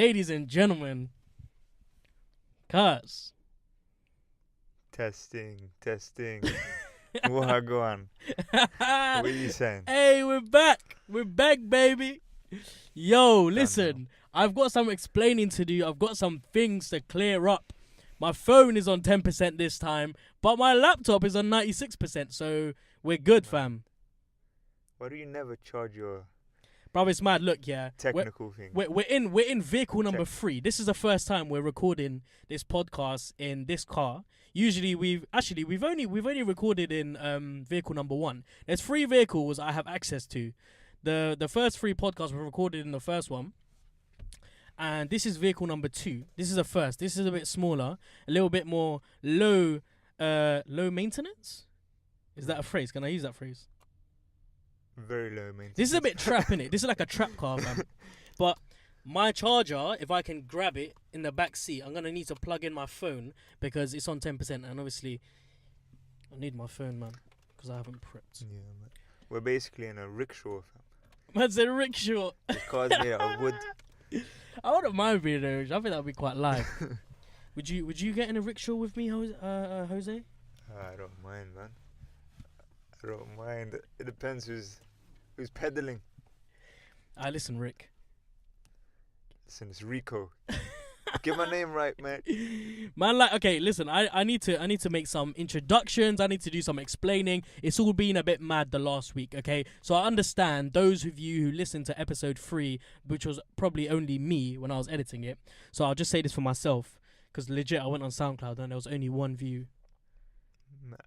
ladies and gentlemen, cuz. Testing. What go on? What are you saying? Hey, we're back. We're back, baby. Yo, listen. I've got some explaining to do. I've got some things to clear up. My phone is on 10% this time, but my laptop is on 96%, so we're good, fam. Why do you never charge your Bro, it's mad. Look, yeah. technical thing? We're in vehicle number 3. This is the first time we're recording this podcast in this car. Usually we've only recorded in vehicle number 1. There's 3 vehicles I have access to. The first 3 podcasts were recorded in the first one. And this is vehicle number 2. This is the first. This is a bit smaller, a little bit more low maintenance. Is that a phrase? Can I use that phrase? Very low maintenance. This is a bit trap, innit? This is like a trap car, fam. But my charger, if I can grab it in the back seat, I'm gonna need to plug in my phone because it's on 10%, and obviously I need my phone, man, because I haven't prepped. Yeah, man. We're basically in a rickshaw, fam. Man's a rickshaw. The car's made out of wood. I wouldn't mind being there. I think that'd be quite live. Would you get in a rickshaw with me, Jose? I don't mind, man. I don't mind. It depends who's pedaling. Listen, Rick. Listen, it's Rico. Get my name right, man. Man, like, okay, listen. I need to make some introductions. I need to do some explaining. It's all been a bit mad the last week, okay? So I understand those of you who listened to episode 3, which was probably only me when I was editing it. So I'll just say this for myself, because legit, I went on SoundCloud and there was only 1 view. Mad.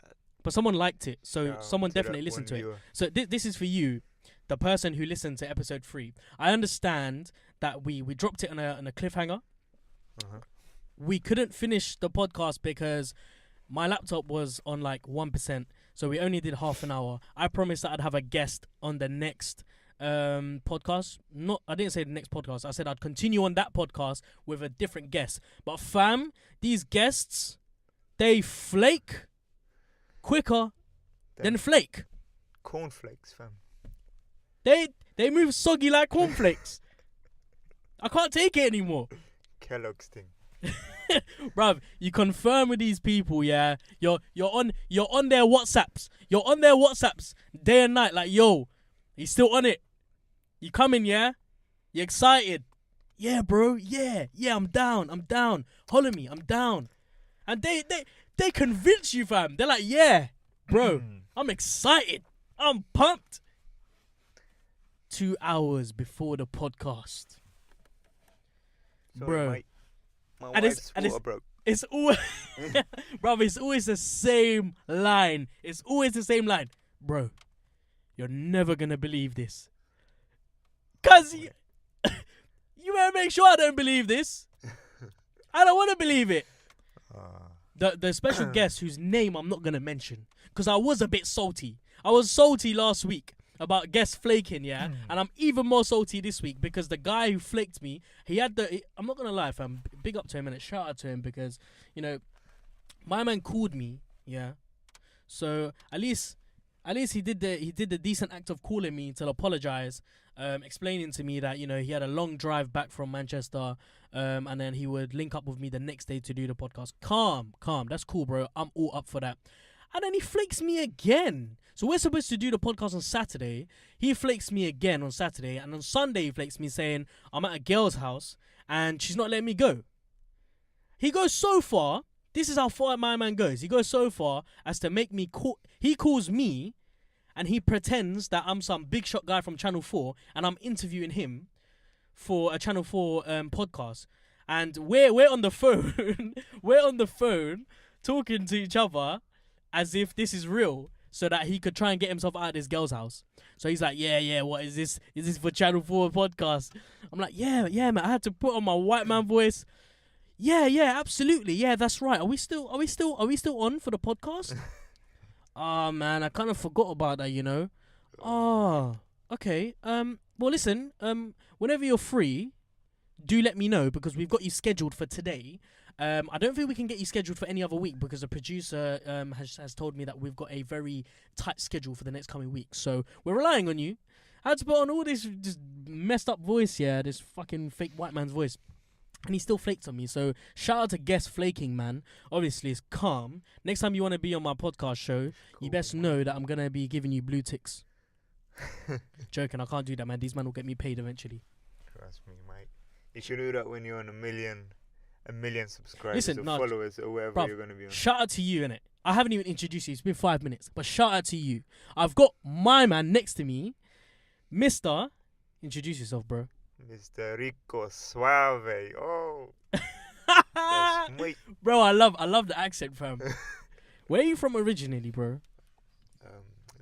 But someone liked it, so Shout out someone to definitely that listened to one it. viewer. So this is for you, the person who listened to episode 3. I understand that we dropped it on a cliffhanger. Uh-huh. We couldn't finish the podcast because my laptop was on like 1%, so we only did half an hour. I promised that I'd have a guest on the next podcast. I didn't say the next podcast. I said I'd continue on that podcast with a different guest. But fam, these guests, they flake quicker than flake. Cornflakes, fam. They move soggy like cornflakes. I can't take it anymore. Kellogg's thing. Bruv, you confirm with these people, yeah. You're on their WhatsApps. You're on their WhatsApps day and night. Like, yo, he's still on it. You coming, yeah? You excited? Yeah, bro. Yeah, I'm down. Holler me, I'm down. And they convince you, fam. They're like, yeah, bro, I'm excited. I'm pumped. 2 hours before the podcast. Sorry, Bro. My And wife's it's water broke. It's always, bro. It's always the same line. Bro. You're never gonna believe this, cause you better make sure I don't believe this. I don't want to believe it. The special guest whose name I'm not gonna mention, cause I was a bit salty. I was salty last week about guests flaking, yeah, and I'm even more salty this week because the guy who flaked me, I'm not gonna lie, fam, big up to him and shout out to him because, you know, my man called me, yeah, so at least he did the decent act of calling me to apologize, explaining to me that, you know, he had a long drive back from Manchester, and then he would link up with me the next day to do the podcast. Calm, that's cool, bro. I'm all up for that. And then he flakes me again. So we're supposed to do the podcast on Saturday. He flakes me again on Saturday. And on Sunday, he flakes me saying, I'm at a girl's house and she's not letting me go. He goes so far. This is how far my man goes. He goes so far as to make me call. He calls me and he pretends that I'm some big shot guy from Channel 4 and I'm interviewing him for a Channel 4 podcast. And we're on the phone. We're on the phone talking to each other as if this is real, so that he could try and get himself out of this girl's house. So he's like, yeah, what is this? Is this for Channel 4 podcast? I'm like, yeah, man. I had to put on my white man voice. Yeah, absolutely. Yeah, that's right. Are we still on for the podcast? Man, I kind of forgot about that, you know. Okay. Well, listen, whenever you're free, do let me know because we've got you scheduled for today. I don't think we can get you scheduled for any other week because the producer has told me that we've got a very tight schedule for the next coming week. So we're relying on you. I had to put on all this just messed up voice, this fucking fake white man's voice. And he still flaked on me. So shout out to guest flaking, man. Obviously, it's calm. Next time you want to be on my podcast show, you best know that I'm going to be giving you blue ticks. Joking, I can't do that, man. These men will get me paid eventually. Trust me, mate. You should do that when you're on a million subscribers Listen, or no, followers or wherever bruv, you're going to be on. Shout out to you, innit? I haven't even introduced you. It's been 5 minutes. But shout out to you. I've got my man next to me, Mr. Introduce yourself, bro. Mr. Rico Suave. Oh. That's muy. Bro, I love the accent, fam. Where are you from originally, bro?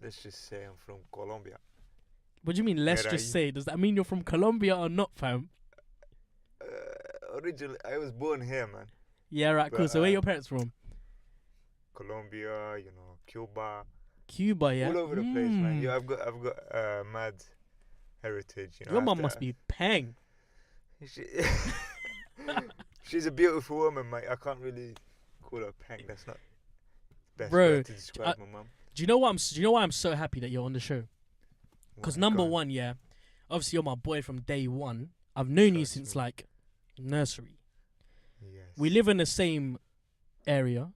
Let's just say I'm from Colombia. What do you mean, let's Where are just you? say? Does that mean you're from Colombia or not, fam? Originally, I was born here, man. Yeah, right, cool. But, So where are your parents from? Colombia, Cuba. Cuba, yeah? All over the place, man. Yeah, I've got mad heritage. Your mum must be peng. She's a beautiful woman, mate. I can't really call her peng. That's not the best Bro, word to describe my mum. Do you know why I'm so happy that you're on the show? Because Why? number Go on. one, yeah, obviously you're my boy from day one. I've known you Trust since me. like nursery. Yes. We live in the same area.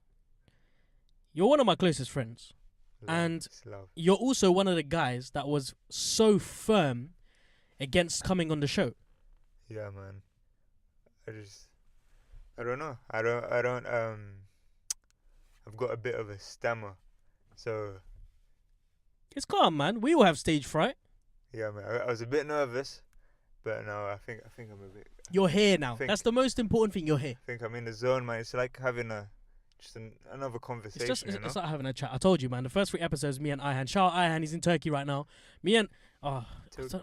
You're one of my closest friends. Love, and it's love. You're also one of the guys that was so firm against coming on the show. Yeah, man. I don't know. I've got a bit of a stammer. So, It's calm, man. We all have stage fright. yeah, man. I was a bit nervous, but no, I think I'm a bit. You're here now. Think- That's the most important thing. You're here. I think I'm in the zone, man. It's like having another conversation, It's like having a chat. I told you, man. The first 3 episodes, me and Ayhan. Shout out Ayhan. He's in Turkey right now. Me and I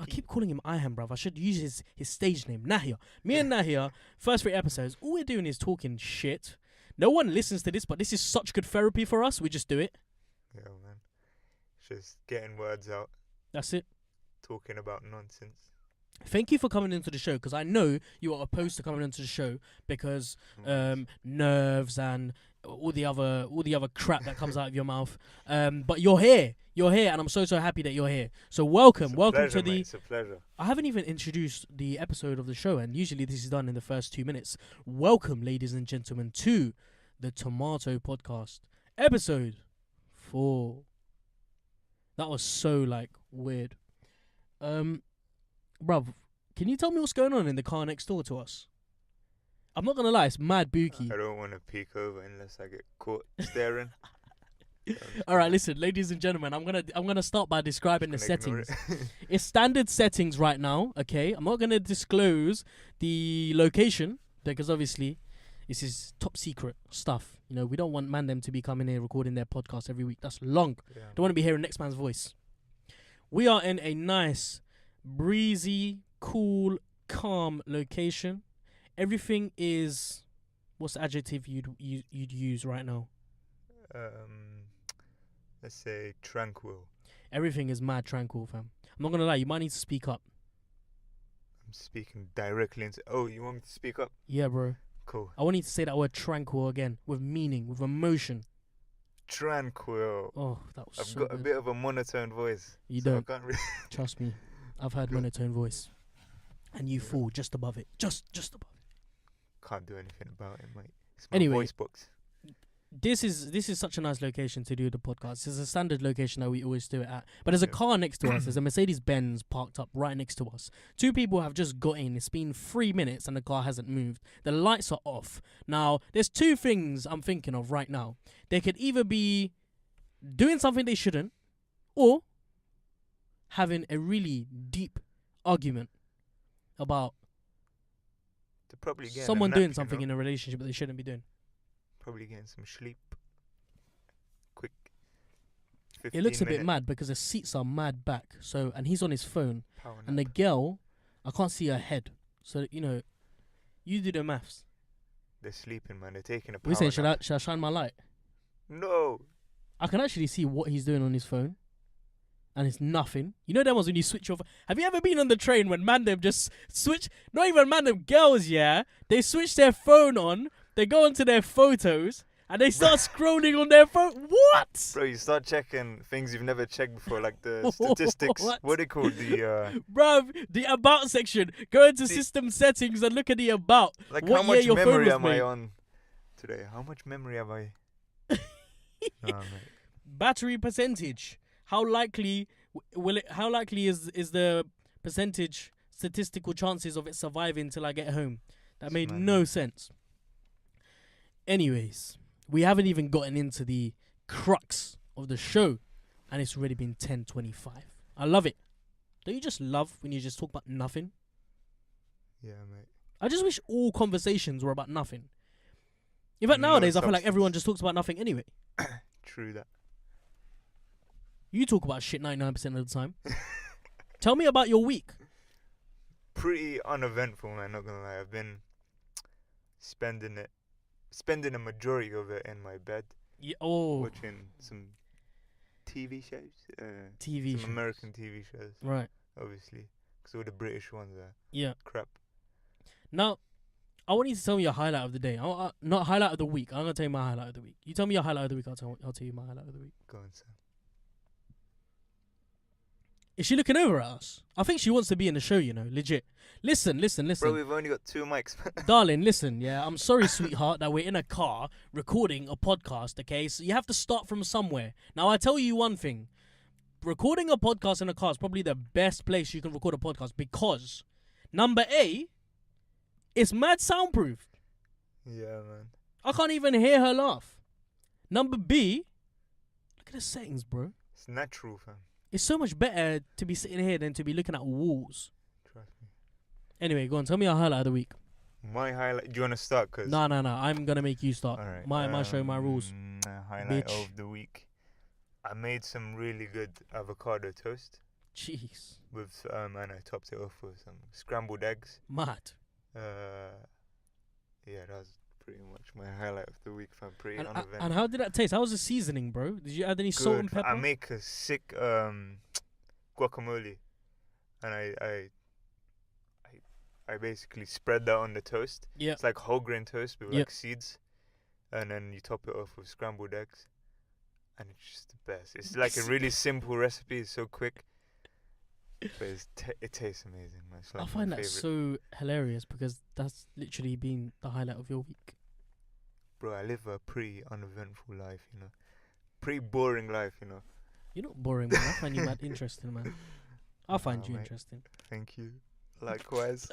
keep calling him Ayhan, bruv. I should use his stage name, Nahia. Me and Nahia. First 3 episodes, all we're doing is talking shit. No one listens to this, but this is such good therapy for us. We just do it. Yeah, man. Just getting words out, That's it. talking about nonsense. Thank you for coming into the show, because I know you are opposed to coming into the show because nerves and all the other crap that comes out of your mouth. But you're here, and I'm so happy that you're here. So welcome Pleasure, to the. mate. It's a pleasure. I haven't even introduced the episode of the show, and usually this is done in the first 2 minutes. Welcome, ladies and gentlemen, to the Tomato Podcast, episode 4. That was so weird. Bruv, can you tell me what's going on in the car next door to us? I'm not gonna lie, it's mad booky. I don't want to peek over unless I get caught staring. All right, listen, ladies and gentlemen, I'm gonna start by describing the Just gonna ignore settings. It's standard settings right now. Okay, I'm not gonna disclose the location because obviously this is top secret stuff. We don't want them to be coming here recording their podcast every week. That's long. Yeah. Don't want to be hearing next man's voice. We are in a nice, breezy, cool, calm location. Everything is, what's the adjective you'd use right now? Let's say tranquil. Everything is mad tranquil, fam. I'm not gonna lie, you might need to speak up. I'm speaking directly into. Oh, you want me to speak up? Yeah, bro. Cool. I want you to say that word tranquil again, with meaning, with emotion. Tranquil. Oh, that was I've so got good. a bit of a monotone voice. You so don't. I can't really. Trust me. I've heard Good. monotone voice. And you fall just above it. Just above it. Can't do anything about it, mate. It's my Anyway. voice box. This is such a nice location to do the podcast. It's a standard location that we always do it at. But there's a Yeah. car next to us. There's a Mercedes-Benz parked up right next to us. 2 people have just got in. It's been 3 minutes and the car hasn't moved. The lights are off. Now, there's 2 things I'm thinking of right now. They could either be doing something they shouldn't or having a really deep argument about They're probably getting someone a nap, doing something you know? in a relationship that they shouldn't be doing. Probably getting some sleep. Quick. It looks a 15 bit minute mad because the seats are mad back. So, and he's on his phone. power And the nap. girl, I can't see her head. So, you do the maths. They're sleeping, man. They're taking a What are you power saying? nap. Should I shine my light? No. I can actually see what he's doing on his phone. And it's nothing. You know them ones when you switch off. Have you ever been on the train when mandem just switch? Not even mandem girls, yeah. They switch their phone on. They go onto their photos. and they start scrolling on their phone. What? Bro, you start checking things you've never checked before, like the statistics. What they call the Bruv, the about section. Go into See- system settings and look at the about. like What how year much your phone memory was am I made. on today? How much memory have I? Nah, mate. Battery percentage. How likely will it? How likely is the percentage statistical chances of it surviving till I get home? That It's made mad, no man. sense. Anyways, we haven't even gotten into the crux of the show, and it's already been 10:25. I love it. Don't you just love when you just talk about nothing? Yeah, mate. I just wish all conversations were about nothing. In fact, No nowadays I feel like substance. everyone just talks about nothing anyway. True that. You talk about shit 99% of the time. Tell me about your week. Pretty uneventful, man. Not gonna lie. I've been spending a majority of it in my bed, Yeah, oh, watching some TV shows. TV Some shows. American TV shows, Right. obviously, because all the British ones are Yeah. crap. Now, I want you to tell me your highlight of the day. Not highlight of the week. I'm gonna tell you my highlight of the week. You tell me your highlight of the week. I'll tell you my highlight of the week. Go on, Sam. Is she looking over at us? I think she wants to be in the show. You know, legit. Listen. Bro, we've only got 2 mics. Darling, listen, yeah, I'm sorry, sweetheart, that we're in a car recording a podcast, okay? So you have to start from somewhere. Now, I tell you one thing. Recording a podcast in a car is probably the best place you can record a podcast because, number A, it's mad soundproof. Yeah, man. I can't even hear her laugh. Number B, look at the settings, bro. It's natural, fam. It's so much better to be sitting here than to be looking at walls. Trust me. Anyway, go on, tell me your highlight of the week. My highlight. Do you want to start? Cause No, I'm going to make you start. all right. My show, my rules. Highlight bitch. of the week. I made some really good avocado toast Jeez. with and I topped it off with some scrambled eggs. Mad. Yeah, that was pretty much my highlight of the week. Fam. Pretty And uneventful. how did that taste? How was the seasoning, bro? Did you add any salt and Good. pepper? I make a sick guacamole, and I basically spread that on the toast. Yeah. It's like whole grain toast with Yeah. like seeds, and then you top it off with scrambled eggs, and it's just the best. It's like a really simple recipe. It's so quick, but it tastes amazing, man. It's like I find my that favorite. so hilarious because that's literally been the highlight of your week. Bro, I live a pretty uneventful life, you know. Pretty boring life, you know. You're not boring, man. I find you mad interesting, man. I find Nah, you mate. interesting. Thank you. Likewise.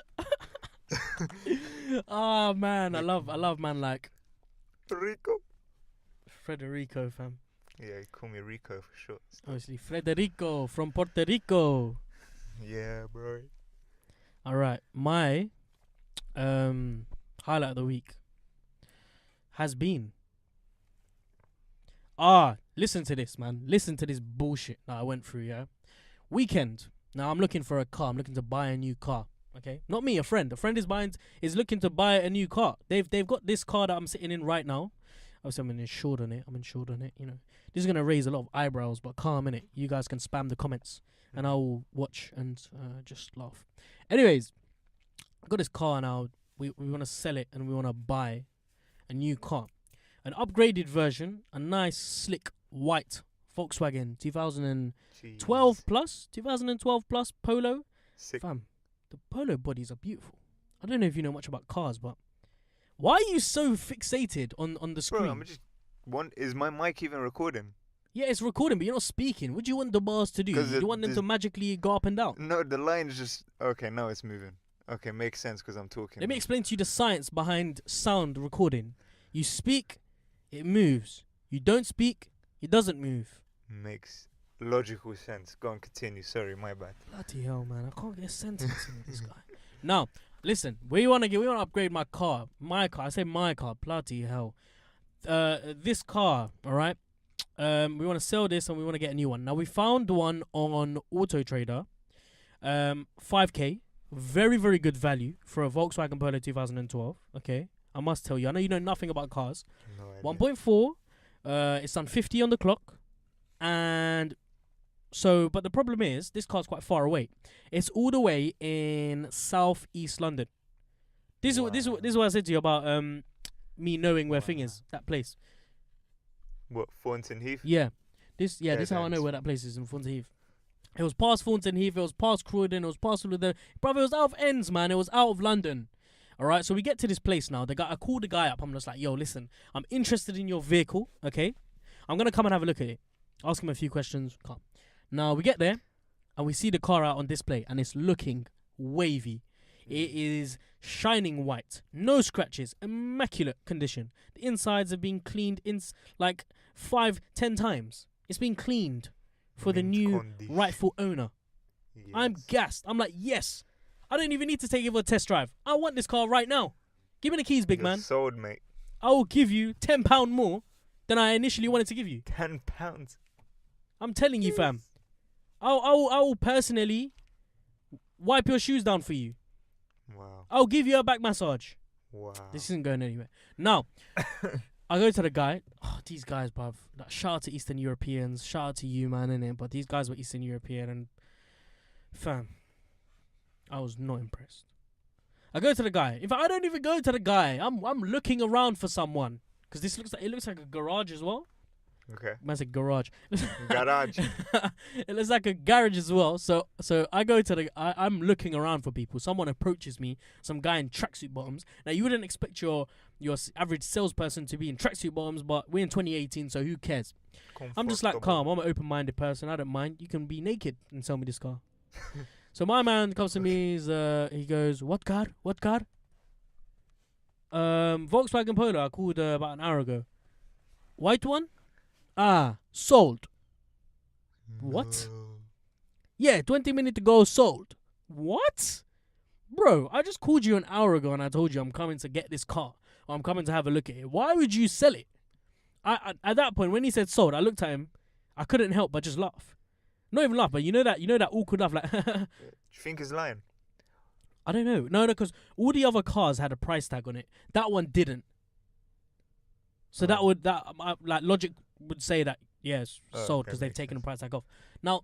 Oh man, I love man like Rico. Federico, fam. Yeah, you call me Rico for short. Obviously, Federico from Puerto Rico. Yeah, bro. All right, my highlight of the week has been. Listen to this, man. Listen to this bullshit that I went through. Yeah, weekend. Now I'm looking for a car. I'm looking to buy a new car. Okay, not me. A friend. A friend is looking to buy a new car. They've got this car that I'm sitting in right now. Obviously, I'm insured on it. You know, this is gonna raise a lot of eyebrows, but calm innit. You guys can spam the comments, and I'll watch and just laugh. Anyways, I got this car now. We want to sell it and we want to buy a new car, an upgraded version, a nice slick white Volkswagen 2012 plus Polo. Sick. Fam, the Polo bodies are beautiful. I don't know if you know much about cars, but why are you so fixated on the screen? Bro, I'm just. Is my mic even recording? Yeah, it's recording, but you're not speaking. What do you want the bars to do? 'Cause You want them to magically go up and down? No, the line's just. Okay, now it's moving. Okay, makes sense because I'm talking. Let me now. explain to you the science behind sound recording. You speak, it moves. You don't speak, it doesn't move. Makes logical sense. Go on, continue. Sorry, my bad. Bloody hell, man! I can't get a sentence in this guy. Now, listen. We want to upgrade my car. My car. I say my car. Bloody hell. This car. All right. We want to sell this and we want to get a new one. Now we found one on Auto Trader. 5K. Very, very good value for a Volkswagen Polo 2012. Okay. I must tell you. I know you know nothing about cars. No idea. 1.4. It's done 50 on the clock. And so, but the problem is, this car's quite far away. It's all the way in southeast London. This is what I said to you about me knowing where thing is, that place. What, Thornton Heath? Yeah. This is how I know thanks. where that place is, in Thornton Heath. It was past Thornton Heath, it was past Croydon, it was past all of the... Brother, it was out of ends, man. It was out of London. Alright, so we get to this place now. I called the guy up. I'm just like, yo, listen, I'm interested in your vehicle, okay? I'm going to come and have a look at it. Ask him a few questions. Come. Now, we get there, and we see the car out on display, and it's looking wavy. It is shining white. No scratches. Immaculate condition. The insides have been cleaned like 5-10 times. It's been cleaned for the new rightful owner. Yes. I'm gassed. I'm like, yes. I don't even need to take it for a test drive. I want this car right now. Give me the keys, big You're man. sold, mate. I will give you £10 more than I initially wanted to give you. £10. I'm telling you, fam. I will personally wipe your shoes down for you. Wow. I'll give you a back massage. Wow. This isn't going anywhere. Now, I go to the guy. Oh, these guys, bruv. Like, shout out to Eastern Europeans. Shout out to you, man, innit? But these guys were Eastern European, and fam, I was not impressed. I go to the guy. In fact, I don't even go to the guy. I'm looking around for someone, because it looks like a garage as well. Okay. Man said garage. Garage. It looks like a garage as well. So I go to I'm looking around for people. Someone approaches me. Some guy in tracksuit bottoms. Now you wouldn't expect your average salesperson to be in tracksuit bottoms, but we're in 2018, so who cares? I'm just like calm. I'm an open-minded person. I don't mind. You can be naked and sell me this car. So my man comes to me. He goes, "What car? What car?" Volkswagen Polo. I called about an hour ago. White one? Sold. What? No. Yeah, 20 minutes ago, sold. What? Bro, I just called you an hour ago and I told you I'm coming to get this car. Or I'm coming to have a look at it. Why would you sell it? I at that point, when he said sold, I looked at him. I couldn't help but just laugh. Not even laugh, but you know that awkward laugh, like, Do you think he's lying? I don't know. No, because all the other cars had a price tag on it. That one didn't. So like logic would say that, yes, sold, because they've taken the price tag off. Now,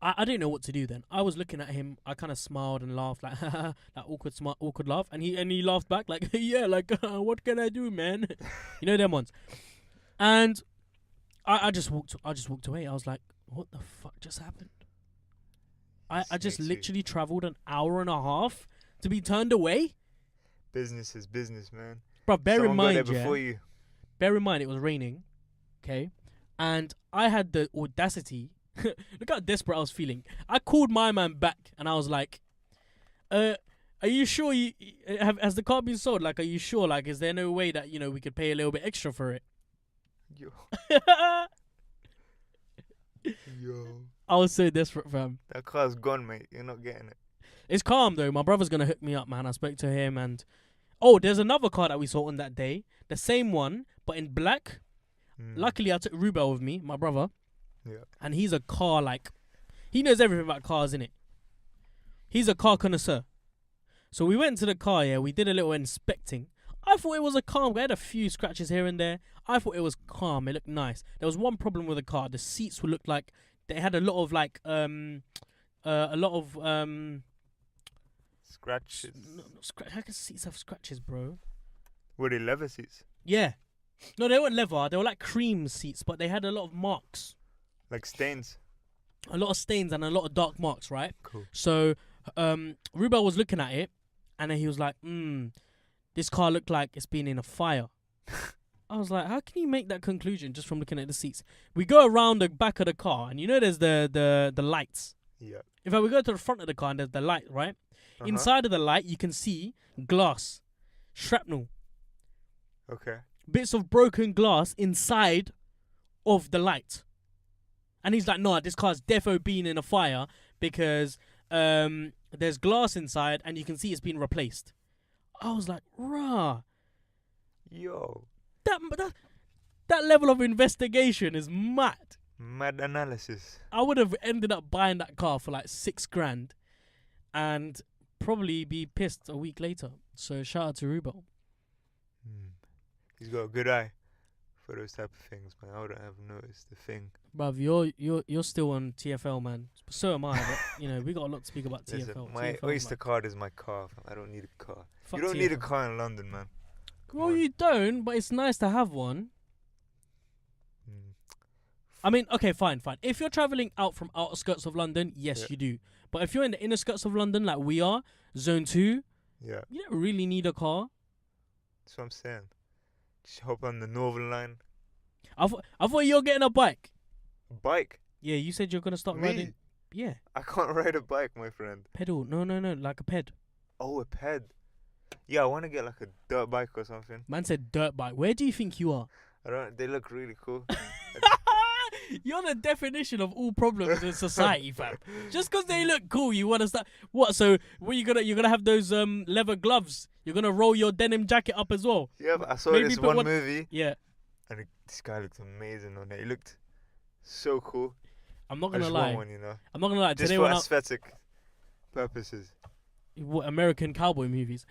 I didn't know what to do then. I was looking at him. I kind of smiled and laughed, like that awkward laugh, and he laughed back like, yeah, like what can I do, man? You know them ones. And I just walked away. I was like, what the fuck just happened? I just literally travelled an hour and a half to be turned away. Business is business, man. Bro, bear in mind, you. Bear in mind, it was raining, okay? And I had the audacity. Look how desperate I was feeling. I called my man back, and I was like, are you sure has the car been sold? Like, are you sure? Like, is there no way that, we could pay a little bit extra for it? Yo. Yo. I was so desperate, fam. That car's gone, mate. You're not getting it. It's calm, though. My brother's going to hook me up, man. I spoke to him, and... Oh, there's another car that we saw on that day. The same one, but in black. Luckily, I took Rubel with me, my brother. Yeah. And he's a car, like... He knows everything about cars, innit? He's a car connoisseur. So we went to the car, yeah. We did a little inspecting. I thought it was a calm. We had a few scratches here and there. I thought it was calm. It looked nice. There was one problem with the car. The seats would look like... They had a lot of, like... Scratches. How can seats have scratches, bro? Were they leather seats? Yeah. No, they weren't leather. They were like cream seats, but they had a lot of marks. Like stains? A lot of stains and a lot of dark marks, right? Cool. So, Rubel was looking at it, and then he was like, this car looked like it's been in a fire. I was like, how can you make that conclusion just from looking at the seats? We go around the back of the car, and there's the lights. Yeah. In fact, we go to the front of the car, and there's the light, right? Uh-huh. Inside of the light, you can see glass, shrapnel. Okay. Bits of broken glass inside of the light. And he's like, no, this car's defo been in a fire because there's glass inside and you can see it's been replaced. I was like, rah. Yo. That level of investigation is mad. Mad analysis. I would have ended up buying that car for like $6,000 and probably be pissed a week later. So shout out to Rubel. He's got a good eye for those type of things, man. I wouldn't have noticed the thing. Bruv, you're still on TFL, man. So am I. But, we got a lot to speak about. Listen, TFL. my TFL, Oyster card is my car. I don't need a car. Fuck you don't TFL. need a car in London, man. Well, you don't, but it's nice to have one. I mean, okay, fine. If you're traveling out from outskirts of London, yes, Yeah. you do. But if you're in the inner skirts of London, like we are, Zone 2, Yeah, you don't really need a car. that's what I'm saying. Just hop on the Northern Line. I thought you were getting a bike. Bike? Yeah, you said you're going to start Me? riding. Yeah, I can't ride a bike, my friend. pedal. No, like a ped. Oh, a ped. Yeah, I want to get like a dirt bike or something. Man said dirt bike. Where do you think you are? I don't. They look really cool. You're the definition of all problems in society, fam. Just because they look cool, you want to start. What? So, what you're gonna have those leather gloves? You're gonna roll your denim jacket up as well? Yeah, but I saw Maybe this put one movie, Yeah. and this guy looked amazing on it. He looked so cool. I'm not I gonna just lie. want one, you know, I'm not gonna lie. just Today for when aesthetic purposes. what American cowboy movies.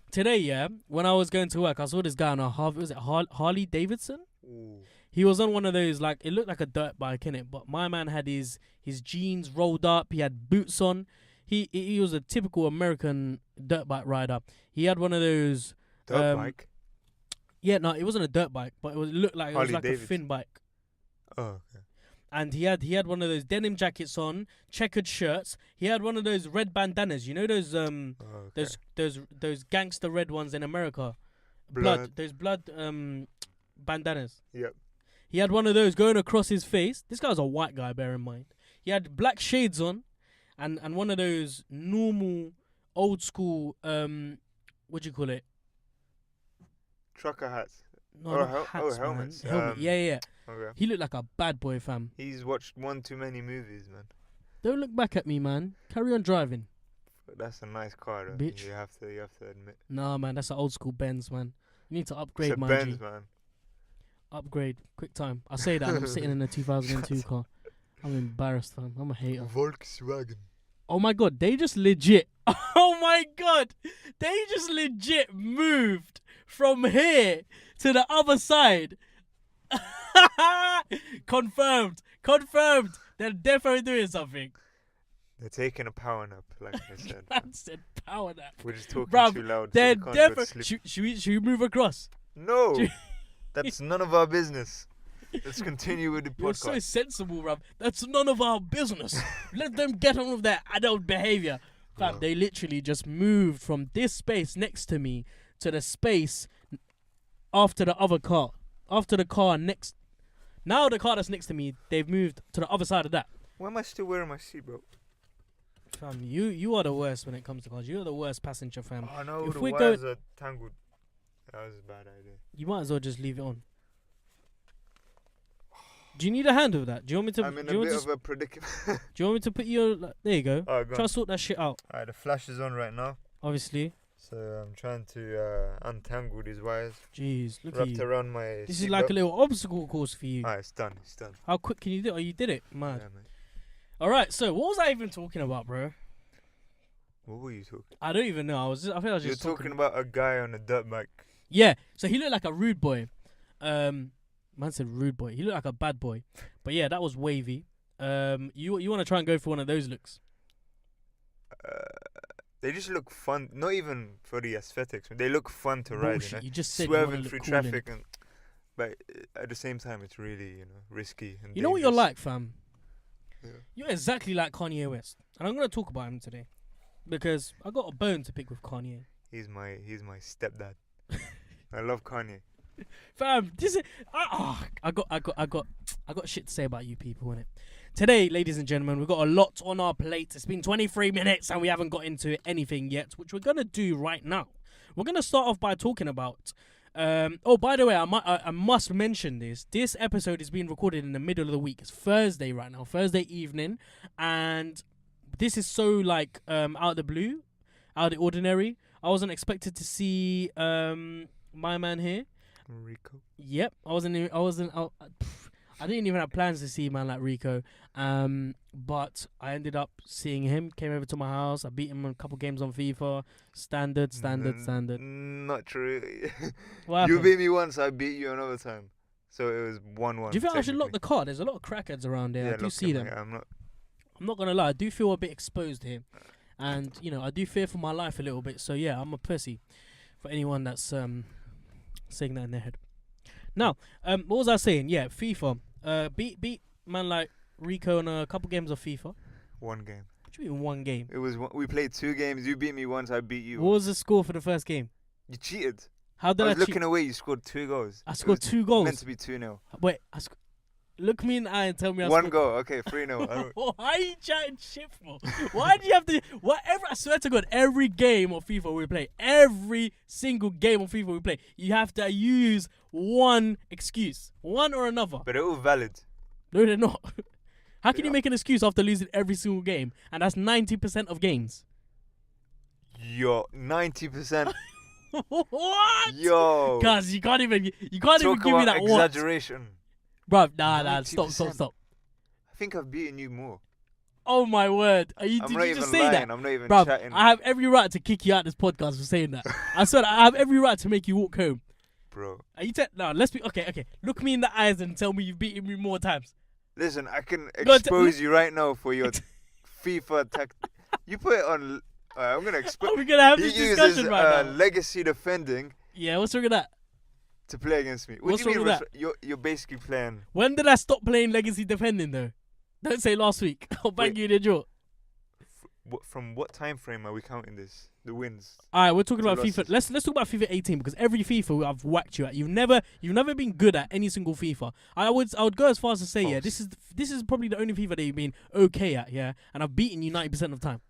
Today, yeah, when I was going to work, I saw this guy on a Harley Davidson? Ooh. He was on one of those, like, it looked like a dirt bike, innit? But my man had his jeans rolled up. He had boots on. He was a typical American dirt bike rider. He had one of those. Dirt bike. Yeah, no, it wasn't a dirt bike, but it looked like it was Harley like a Davidson. thin bike. Oh, okay. And he had one of those denim jackets on, checkered shirts. He had one of those red bandanas. You know those Oh, okay. those gangster red ones in America. Those blood bandanas. Yep. He had one of those going across his face. This guy was a white guy, bear in mind. He had black shades on, and one of those normal old school what do you call it? Trucker hats. No, Oh, not hats, man. helmets. Helmet. Yeah. Okay. He looked like a bad boy, fam. He's watched one too many movies, man. Don't look back at me, man. Carry on driving. But that's a nice car, though. Bitch. You have to admit. Nah, man, that's an old school Benz, man. You need to It's upgrade, a man. Benz, man. Upgrade, quick time. I say that and I'm sitting in a 2002 car. I'm embarrassed, fam. I'm a hater. Volkswagen. Oh my god, they just legit. Oh my god, they just legit moved from here to the other side. Confirmed. They're definitely doing something. They're taking a power nap, like I said. Man said power nap. We're just talking Bruv, too loud. They're so they can't go to definitely. sleep. Should we move across? No, Should- that's none of our business. Let's continue with the You're podcast. so sensible, bruv. That's none of our business. Let them get on with their adult behavior. Fam, Wow. they literally just moved from this space next to me to the space after the other car. After the car next. Now the car that's next to me, they've moved to the other side of that. Why am I still wearing my seatbelt? Fam, you are the worst when it comes to cars. You're the worst passenger, fam. Oh no, If the we wires are tangled. That was a bad idea. You might as well just leave it on. Do you need a hand with that? Do you want me to? I'm in do you a want bit to? of a predicament. Do you want me to put your? There you go. Alright, go Try on. to sort that shit out. Alright, the flash is on right now. Obviously. So I'm trying to untangle these wires. Jeez, look at Wrapped you. around my This is like a little obstacle course for you. Alright, it's done. It's done. How quick can you do it? Oh, you did it. Yeah, Mad. mate. All right. So what was I even talking about, bro? What were you talking? I don't even know. I think I was You're just talking about a guy on a dirt bike. Yeah. So he looked like a rude boy. Man said rude boy. He looked like a bad boy. But yeah, that was wavy. You want to try and go for one of those looks? They just look fun. Not even for the aesthetics. They look fun to ride. Bullshit. You know? You just said you wanna Swerving look through cool in it. traffic, but at the same time, it's really risky. And You know what you're dangerous. like, fam? Yeah. You're exactly like Kanye West. And I'm going to talk about him today. Because I got a bone to pick with Kanye. He's my stepdad. I love Kanye. Fam, this is I got shit to say about you people, innit? Today, ladies and gentlemen, we've got a lot on our plate. It's been 23 minutes and we haven't got into anything yet, which we're gonna do right now. We're gonna start off by talking about by the way, I must mention this. This episode is being recorded in the middle of the week. It's Thursday right now, Thursday evening, and this is so like out of the blue, out of the ordinary. I wasn't expected to see my man here. Rico. Yep, I didn't even have plans to see a man like Rico. But I ended up seeing him. Came over to my house. I beat him in a couple games on FIFA. Standard. Not true. What You happened? beat me once, I beat you another time. So it was 1-1. Do you think I should lock the car? There's a lot of crackheads around there. I do lock see him, them. mate. I'm not gonna lie. I do feel a bit exposed here, and I do fear for my life a little bit. So yeah, I'm a pussy. For anyone that's saying that in their head. Now, what was I saying? Yeah, FIFA. Beat man like Rico in a couple games of FIFA. One game. What do you mean one game? It was we played 2 games. You beat me once. I beat you. What was the score for the first game? You cheated. How did I I was cheat? looking away. You scored 2 goals. I It scored was 2 goals. Meant to be 2-0. Wait, look me in the eye and tell me I 1 scored. goal. Okay, 3-0. Why are you chatting shit for? Why do you have to? Whatever. I swear to God, every game of FIFA we play, every single game of FIFA we play, you have to use one excuse, one or another. But they're all valid. No, they're not. How can They you are. make an excuse after losing every single game? And that's 90% of games. Yo, 90%. What? Yo. Cause you can't even give me that one. exaggeration. Bruv, nah, stop. 90%. I think I've beaten you more. Oh my word. Did you not just even say lying. that? I'm not even Bruv, chatting. I have every right to kick you out of this podcast for saying that. I swear, I have every right to make you walk home. Bro. Are you no, let's be okay. Look me in the eyes and tell me you've beaten me more times. Listen, I can Go on, expose you right now for your FIFA tactic. You put it on. I'm gonna expose. Are we gonna have He this uses discussion right now? legacy defending Yeah, what's wrong with that? to play against me. What What's do you wrong mean? with You're basically playing. When did I stop playing legacy defending though? Don't say last week. I'll bang Wait. you in the jaw. From what time frame are we counting this? The wins. All right, we're talking Two about FIFA. losses. Let's talk about FIFA 18 because every FIFA I've whacked you at. You've never been good at any single FIFA. I would go as far as to say, yeah, False. this is probably the only FIFA that you've been okay at, yeah, and I've beaten you 90% of the time.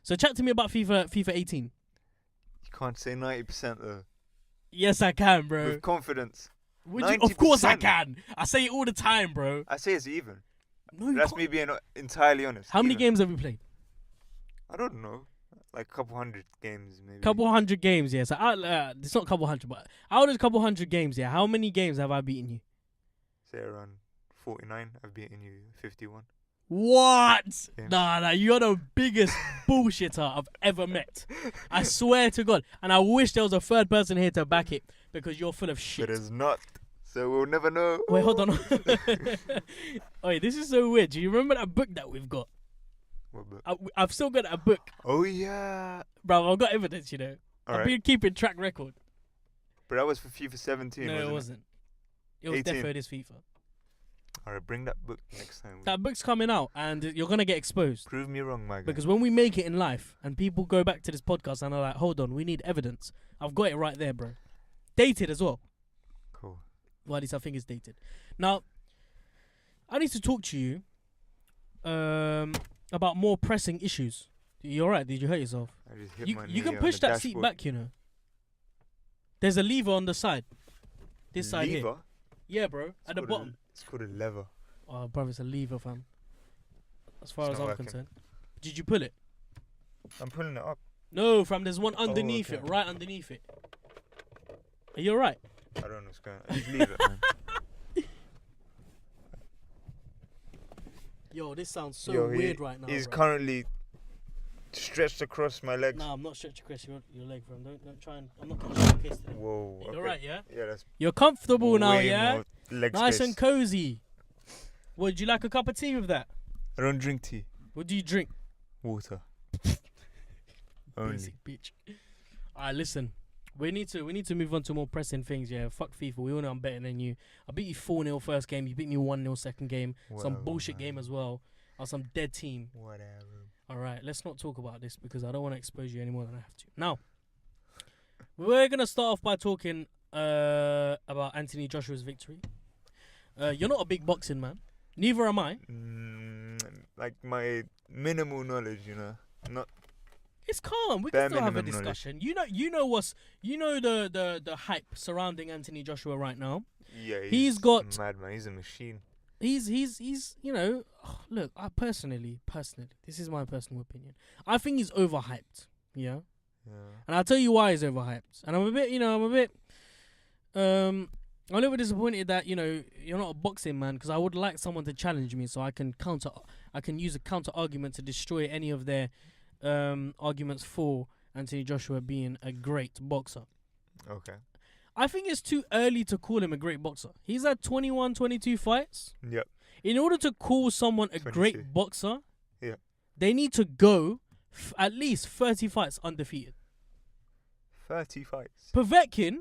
So chat to me about FIFA 18. You can't say 90% though. Yes, I can, bro. With confidence. Of course I 90%. can. I say it all the time, bro. I say it's even. No, you That's can't. me being entirely honest. How many Even. games have we played? I don't know. Like a couple hundred games, maybe. Couple hundred games, yeah. So it's not a couple hundred, but out of a couple hundred games, yeah. How many games have I beaten you? Say around 49. I've beaten you 51. What? Yeah. Nah, you're the biggest bullshitter I've ever met. I swear to God. And I wish there was a third person here to back it because you're full of shit. But it's not. So we'll never know. Wait, hold on. Wait, this is so weird. Do you remember that book that we've got? What book? I've still got that book. Oh yeah. Bro, I've got evidence, you know. I've Alright. been keeping track record. But that was for FIFA 17. No, it wasn't. It was 18. defo this FIFA. Alright, bring that book next time. That book's coming out and you're going to get exposed. Prove me wrong, my guy. Because when we make it in life and people go back to this podcast and are like, hold on, we need evidence. I've got it right there, bro. Dated as well. Cool. Well, at least I think it's dated. Now, I need to talk to you about more pressing issues. You alright? Did you hurt yourself? I just hit You, my you knee can on push the that seat dashboard. back, you know. There's a lever on the side. This side here. Lever? Yeah, bro. It's At the called bottom. It's called a lever. Oh, bro, it's a lever, fam. As far It's as not I'm working. concerned. Did you pull it? I'm pulling it up. No, fam. There's one underneath okay. it, right underneath it. Are you alright? I don't know what's going on. Just leave it, man. Yo, this sounds so Yo, weird right now. He's bro. currently stretched across my legs. Nah, I'm not stretching across your leg, fam. Don't try and. I'm not gonna showcase that. Whoa. You're okay. right, yeah. Yeah, that's You're comfortable now, way yeah. more leg Nice space. and cozy. Would you like a cup of tea with that? I don't drink tea. What do you drink? Water. Only. Basic bitch. Alright, listen. We need to move on to more pressing things, yeah. Fuck FIFA. We all know I'm better than you. I beat you 4-0 first game. You beat me 1-0 second game. Some Whatever, bullshit man. game as well. Or some dead team. Whatever. Alright, let's not talk about this because I don't want to expose you any more than I have to. Now, we're going to start off by talking about Anthony Joshua's victory. You're not a big boxing man. Neither am I. Like my minimal knowledge, you know. Not It's calm. We Bare can still have a minimum knowledge. discussion. You know the hype surrounding Anthony Joshua right now. yeah. He's got- a madman. He's a machine. He's you know, look, I personally, this is my personal opinion. I think he's overhyped. Yeah. Yeah. And I'll tell you why he's overhyped. And I'm a bit a little bit disappointed that, you know, you're not a boxing man because I would like someone to challenge me so I can use a counter argument to destroy any of their arguments for Anthony Joshua being a great boxer. Okay. I think it's too early to call him a great boxer. He's had 21, 22 fights. Yep. In order to call someone a 22. great boxer, Yeah. they need to go at least 30 fights undefeated. 30 fights. Povetkin,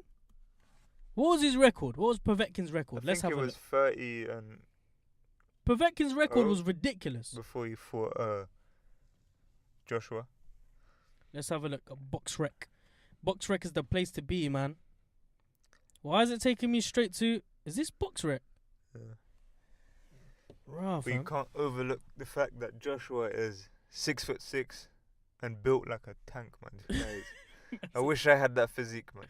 what was his record? What was Povetkin's record? I Let's think have it a was look. 30 and Povetkin's record Oh. was ridiculous. Before you fought Joshua. Let's have a look at BoxRec. BoxRec is the place to be, man. Why is it taking me straight to... Is this BoxRec? Yeah. Rah, But you fam. can't overlook the fact that Joshua is 6'6" and built like a tank, man. This guy is- I wish I had that physique, man.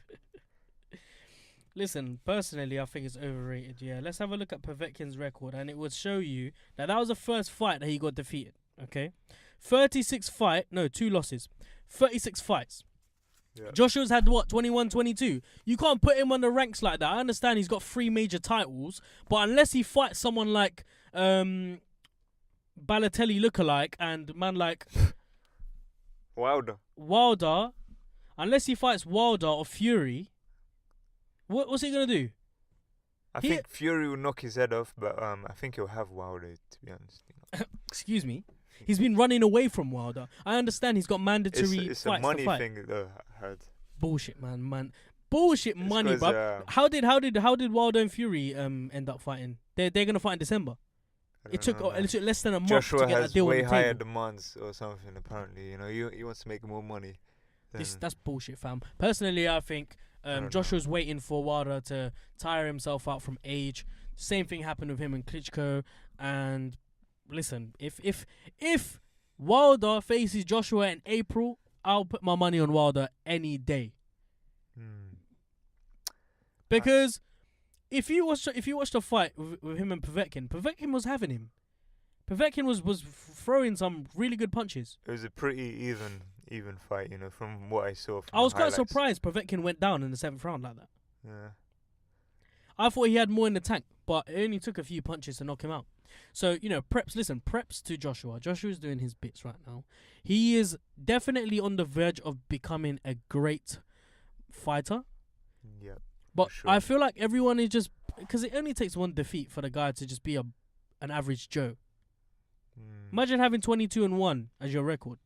Listen, personally, I think it's overrated. Yeah, let's have a look at Povetkin's record, and it would show you that was the first fight that he got defeated. Okay, 2 losses, 36 fights. Yeah. Joshua's had what, 21, 22. You can't put him on the ranks like that. I understand he's got 3 major titles, but unless he fights someone like Balotelli lookalike and man like Wilder, unless he fights Wilder or Fury, what's he gonna do? I think Fury will knock his head off, but I think he'll have Wilder, to be honest. Excuse me. He's been running away from Wilder. I understand he's got mandatory It's a fights money to fight. thing, though. I heard. Bullshit, man. Bullshit It's money, 'cause, bro. How did Wilder and Fury end up fighting? They're gonna fight in December. I It don't took know, man. less than a month Joshua to get has that deal on way the higher table. demands or something. Apparently, he wants to make more money. That's bullshit, fam. Personally, I think don't know. Joshua's waiting for Wilder to tire himself out from age. Same thing happened with him and Klitschko. And listen, if Wilder faces Joshua in April, I'll put my money on Wilder any day. Because if you watched a fight with him and Povetkin was having him. Povetkin was throwing some really good punches. It was a pretty even fight, from what I saw. From I was the quite highlights. surprised Povetkin went down in the 7th round like that. Yeah. I thought he had more in the tank, but it only took a few punches to knock him out. So, preps to Joshua. Joshua's doing his bits right now. He is definitely on the verge of becoming a great fighter. Yeah. But sure. I feel like everyone is just... Because it only takes one defeat for the guy to just be an average Joe. Imagine having 22-1 as your record.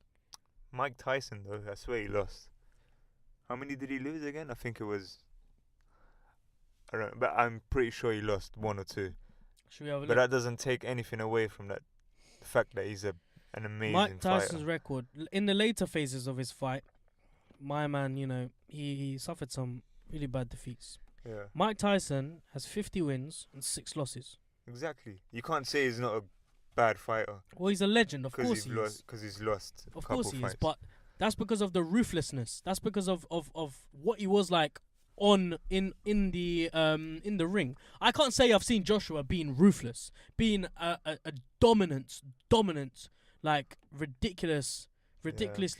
Mike Tyson, though, I swear he lost. How many did he lose again? I think it was... I don't know, but I'm pretty sure he lost 1 or 2. Should we have a But look? that doesn't take anything away from the fact that he's an amazing Mike Tyson's fighter. record, in the later phases of his fight, my man, he suffered some really bad defeats. Yeah, Mike Tyson has 50 wins and 6 losses. exactly. You can't say he's not a bad fighter Well, he's a legend, of course he is. because he's lost a Of couple course he fights. is, but that's because of the ruthlessness. That's because of what he was like in the ring. I can't say I've seen Joshua being ruthless, being a dominant, like ridiculously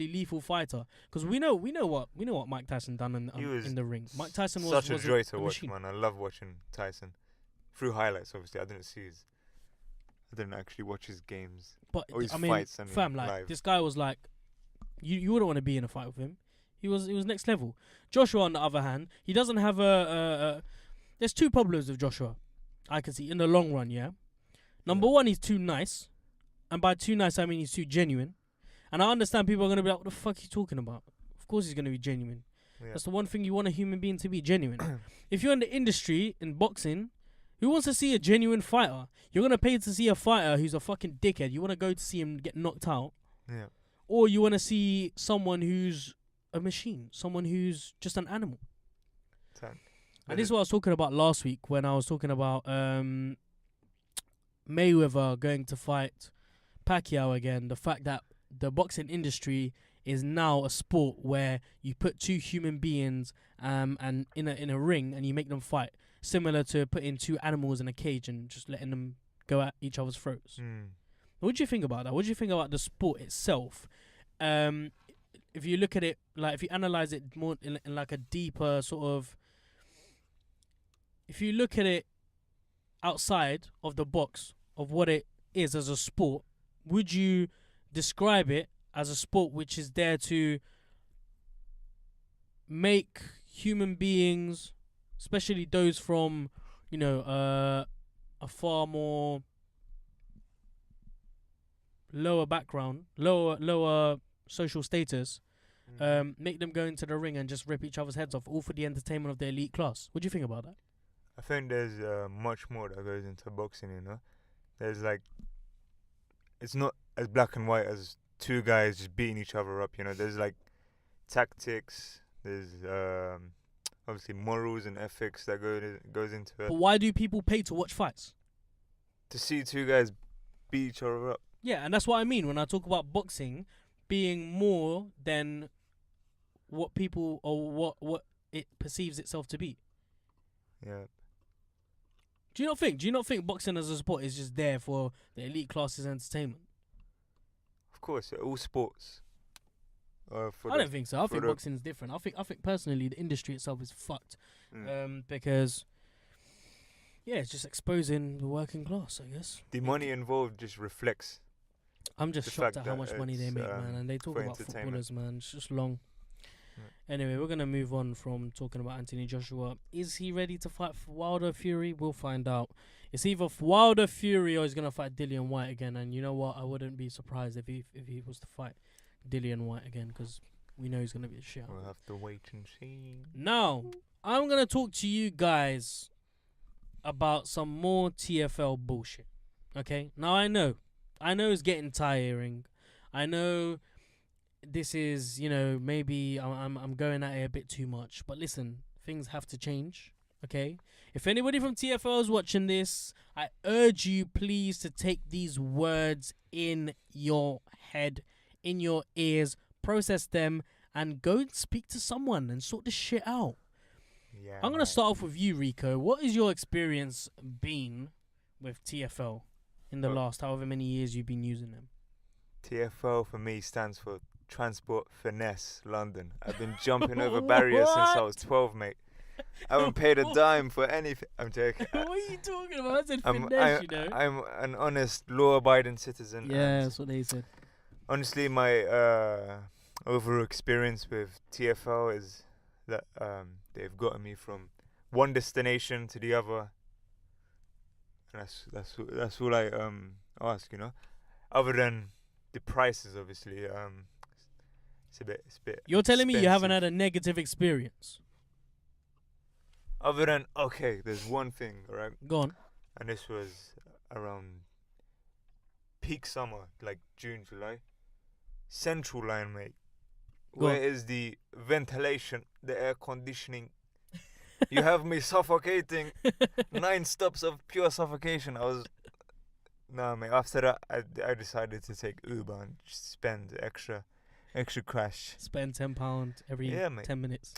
lethal fighter. Because we know what Mike Tyson done He was in the ring. Mike Tyson was such a joy to a watch, machine. man. I love watching Tyson through highlights. Obviously, I didn't actually watch his games. But or his I mean, fights, fam, like live. this guy was like, you wouldn't want to be in a fight with him. He was next level. Joshua, on the other hand, he doesn't have there's 2 problems with Joshua. I can see in the long run. Yeah, number one, he's too nice, and by too nice I mean he's too genuine. And I understand people are gonna be like, "What the fuck are you talking about?" Of course he's gonna be genuine. Yeah. That's the one thing you want a human being to be, genuine. If you're in the industry in boxing, who wants to see a genuine fighter? You're gonna pay to see a fighter who's a fucking dickhead. You want to go to see him get knocked out, Yeah. or you want to see someone who's a machine, someone who's just an animal. And this is what I was talking about last week when I was talking about Mayweather going to fight Pacquiao again. The fact that the boxing industry is now a sport where you put 2 human beings and in a ring and you make them fight, similar to putting 2 animals in a cage and just letting them go at each other's throats. What do you think about that? What do you think about the sport itself? If you look at it, like if you analyze it more in like a deeper sort of, if you look at it outside of the box of what it is as a sport, would you describe it as a sport which is there to make human beings, especially those from, a far more lower background, lower social status, make them go into the ring and just rip each other's heads off, all for the entertainment of the elite class? What do you think about that? I think there's much more that goes into boxing, there's like, it's not as black and white as two guys just beating each other up. You know, there's like tactics. There's obviously morals and ethics that goes into it. But why do people pay to watch fights? To see two guys beat each other up. Yeah, and that's what I mean when I talk about boxing being more than what people or what it perceives itself to be. Yeah. Do you not think boxing as a sport is just there for the elite classes entertainment? Of course, all sports. I don't think so. I think boxing's different. I think personally the industry itself is fucked. Because it's just exposing the working class, I guess. The money involved just reflects. I'm just shocked at how much money they make, man. And they talk about footballers, man. It's just long. Yeah. Anyway, we're going to move on from talking about Anthony Joshua. Is he ready to fight for Wilder Fury? We'll find out. It's either Wilder Fury or he's going to fight Dillian White again. And you know what? I wouldn't be surprised if he was to fight Dillian White again, because we know he's going to be a shit. We'll have to wait and see. Now, I'm going to talk to you guys about some more TFL bullshit. Okay? Now, I know it's getting tiring. I know this is, maybe I'm going at it a bit too much. But listen, things have to change. Okay? If anybody from TFL is watching this, I urge you please to take these words in your head, in your ears, process them, and go and speak to someone and sort this shit out. Yeah, I'm going to start off with you, Rico. What has your experience been with TFL in the last however many years you've been using them? TFL for me stands for Transport Finesse London. I've been jumping over barriers since I was 12, mate. I haven't paid a dime for anything. I'm joking. What are you talking about? I said finesse, I'm an honest, law-abiding citizen. Yeah, that's what they said. Honestly, my overall experience with TFL is that they've gotten me from one destination to the other. And that's all I ask, Other than the prices, obviously, it's a bit. You're telling me you haven't expensive. had a negative experience? Other than, there's one thing, right? Go on. And this was around peak summer, like June, July. Central line, mate. Go Where on. is the ventilation, the air conditioning? You have me suffocating. 9 stops of pure suffocation. Nah, mate. After that, I decided to take Uber and just spend extra cash. Spend £10 every 10 minutes.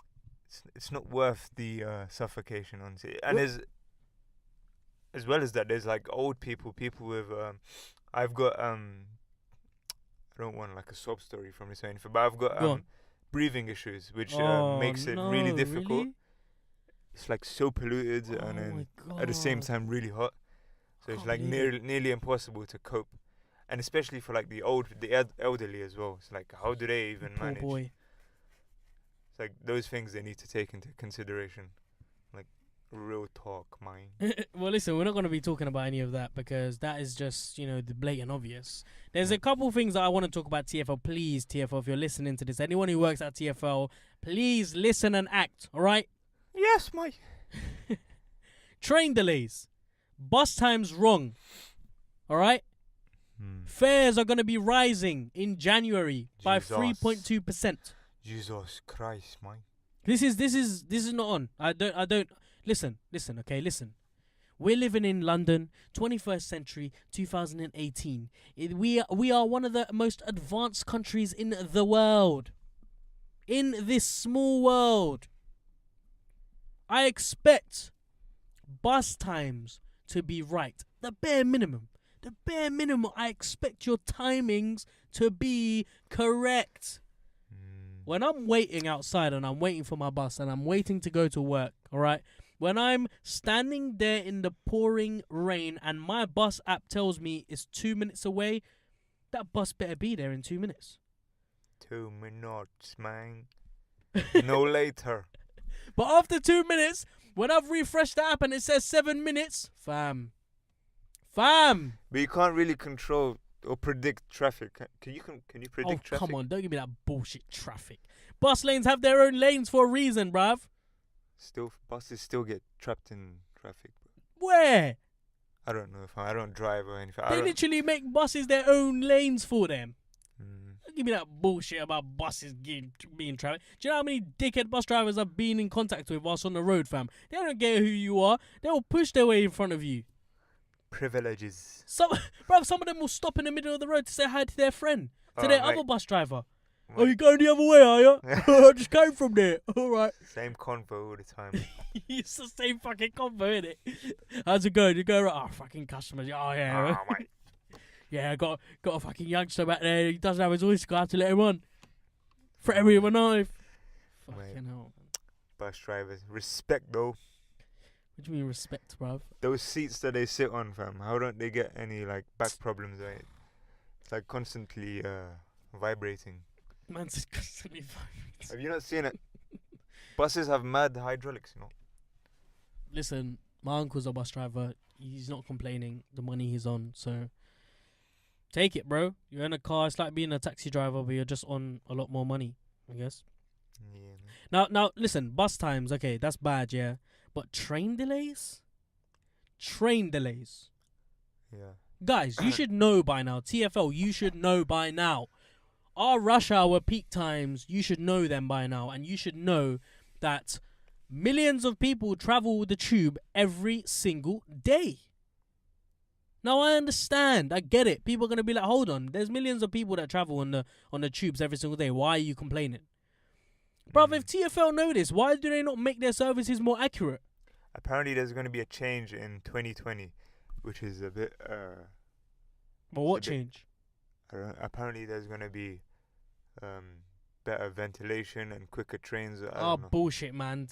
It's not worth the suffocation, honestly. And there's, as well as that, there's like old people with I've got I don't want like a sob story from this or anything, but I've got breathing issues, which makes it really difficult. Really? It's like so polluted and then at the same time really hot, so it's like nearly impossible to cope, and especially for like the elderly as well. It's like, how do they even manage? Boy. It's like those things they need to take into consideration, like real talk, man. Well, listen, we're not going to be talking about any of that because that is just, the blatant obvious. There's a couple things that I want to talk about TFL. Please, TFL, if you're listening to this, anyone who works at TFL, please listen and act, all right? Yes, mate. Train delays. Bus times wrong, all right? Fares are going to be rising in January by 3.2%. Jesus Christ, man. This is not on. I don't listen, okay, listen. We're living in London, 21st century, 2018. We are one of the most advanced countries in the world. In this small world. I expect bus times to be right. The bare minimum. I expect your timings to be correct. When I'm waiting outside and I'm waiting for my bus and I'm waiting to go to work, all right? When I'm standing there in the pouring rain and my bus app tells me it's 2 minutes away, that bus better be there in 2 minutes. 2 minutes, man. No later. But after 2 minutes, when I've refreshed the app and it says 7 minutes, fam. But you can't really control or predict traffic. Can you predict traffic? Come on, don't give me that bullshit traffic. Bus lanes have their own lanes for a reason, bruv. Buses still get trapped in traffic. Where? I don't know if I don't drive or anything. I They don't, literally make buses their own lanes for them. mm, Don't give me that bullshit about buses being traffic. Do you know how many dickhead bus drivers I've been in contact with whilst on the road, fam? They don't care who you are. They'll push their way in front of you. privileges. Some of them will stop in the middle of the road to say hi to their friend, to their other bus driver. Oh, you going the other way, are you? I just came from there. All right. Same convo all the time. It's the same fucking convo, innit? How's it going? You go right? Oh, fucking customers. Oh, yeah. Oh, mate. Yeah, got a fucking youngster back there. He doesn't have his voice. Got to let him on. Threaten me with a knife. Mate. Fucking hell. Bus drivers. Respect, though. What do you mean respect, bruv? Those seats that they sit on, fam, how don't they get any, like, back problems, right? It's, like, constantly vibrating. Man's just constantly vibrating. Have you not seen it? Buses have mad hydraulics, you know. Listen, my uncle's a bus driver. He's not complaining. The money he's on, so take it, bro. You're in a car. It's like being a taxi driver, but you're just on a lot more money, I guess. Yeah, man. Now, listen. Bus times, okay, that's bad, yeah. But train delays, Yeah. guys. You should know by now. TFL, you should know by now. Our rush hour peak times, you should know them by now, and you should know that millions of people travel the tube every single day. Now I understand, I get it. People are gonna be like, hold on, there's millions of people that travel on the tubes every single day. Why are you complaining? Bruv, if TFL know this, why do they not make their services more accurate? Apparently, there's going to be a change in 2020, which is a bit. But what it's a bit- change? Apparently, there's going to be better ventilation and quicker trains. I Oh don't know. bullshit, man!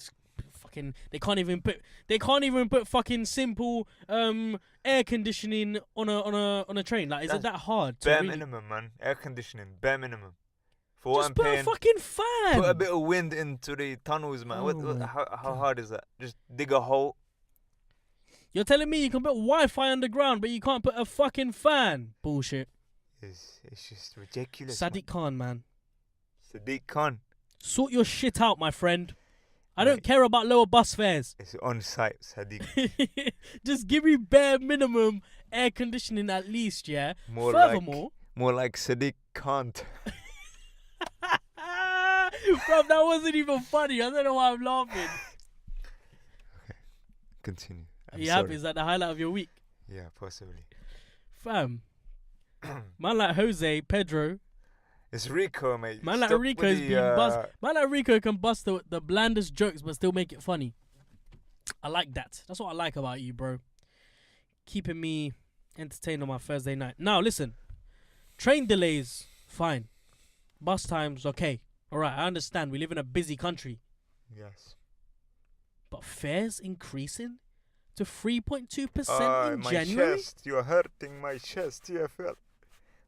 Fucking, they can't even put fucking simple air conditioning on a train. Like, is it That's that hard? To Bare really minimum, man. Air conditioning, bare minimum. For what just I'm put paying, a fucking fan. put a bit of wind into the tunnels, man. Oh How hard is that? Just dig a hole. You're telling me you can put Wi-Fi underground, but you can't put a fucking fan? Bullshit. It's just ridiculous. Sadiq Khan, man. Sadiq Khan. Sort your shit out, my friend. I don't Mate. care about lower bus fares. It's on site, Sadiq. Just give me bare minimum air conditioning at least, yeah? More Furthermore... like Sadiq Khan. Bro, that wasn't even funny. I don't know why I'm laughing. Continue. Are you happy? Is that the highlight of your week? Yeah, possibly. Fam. Man like Jose, Pedro. It's Rico, mate. Man like Stop Rico's with been bust. Man like Rico can bust the blandest jokes but still make it funny. I like that. That's what I like about you, bro. Keeping me entertained on my Thursday night. Now, listen. Train delays, fine. Bus times, okay. Alright, I understand. We live in a busy country. Yes. But fares increasing to 3.2% in my January? chest. You're hurting my chest, TFL.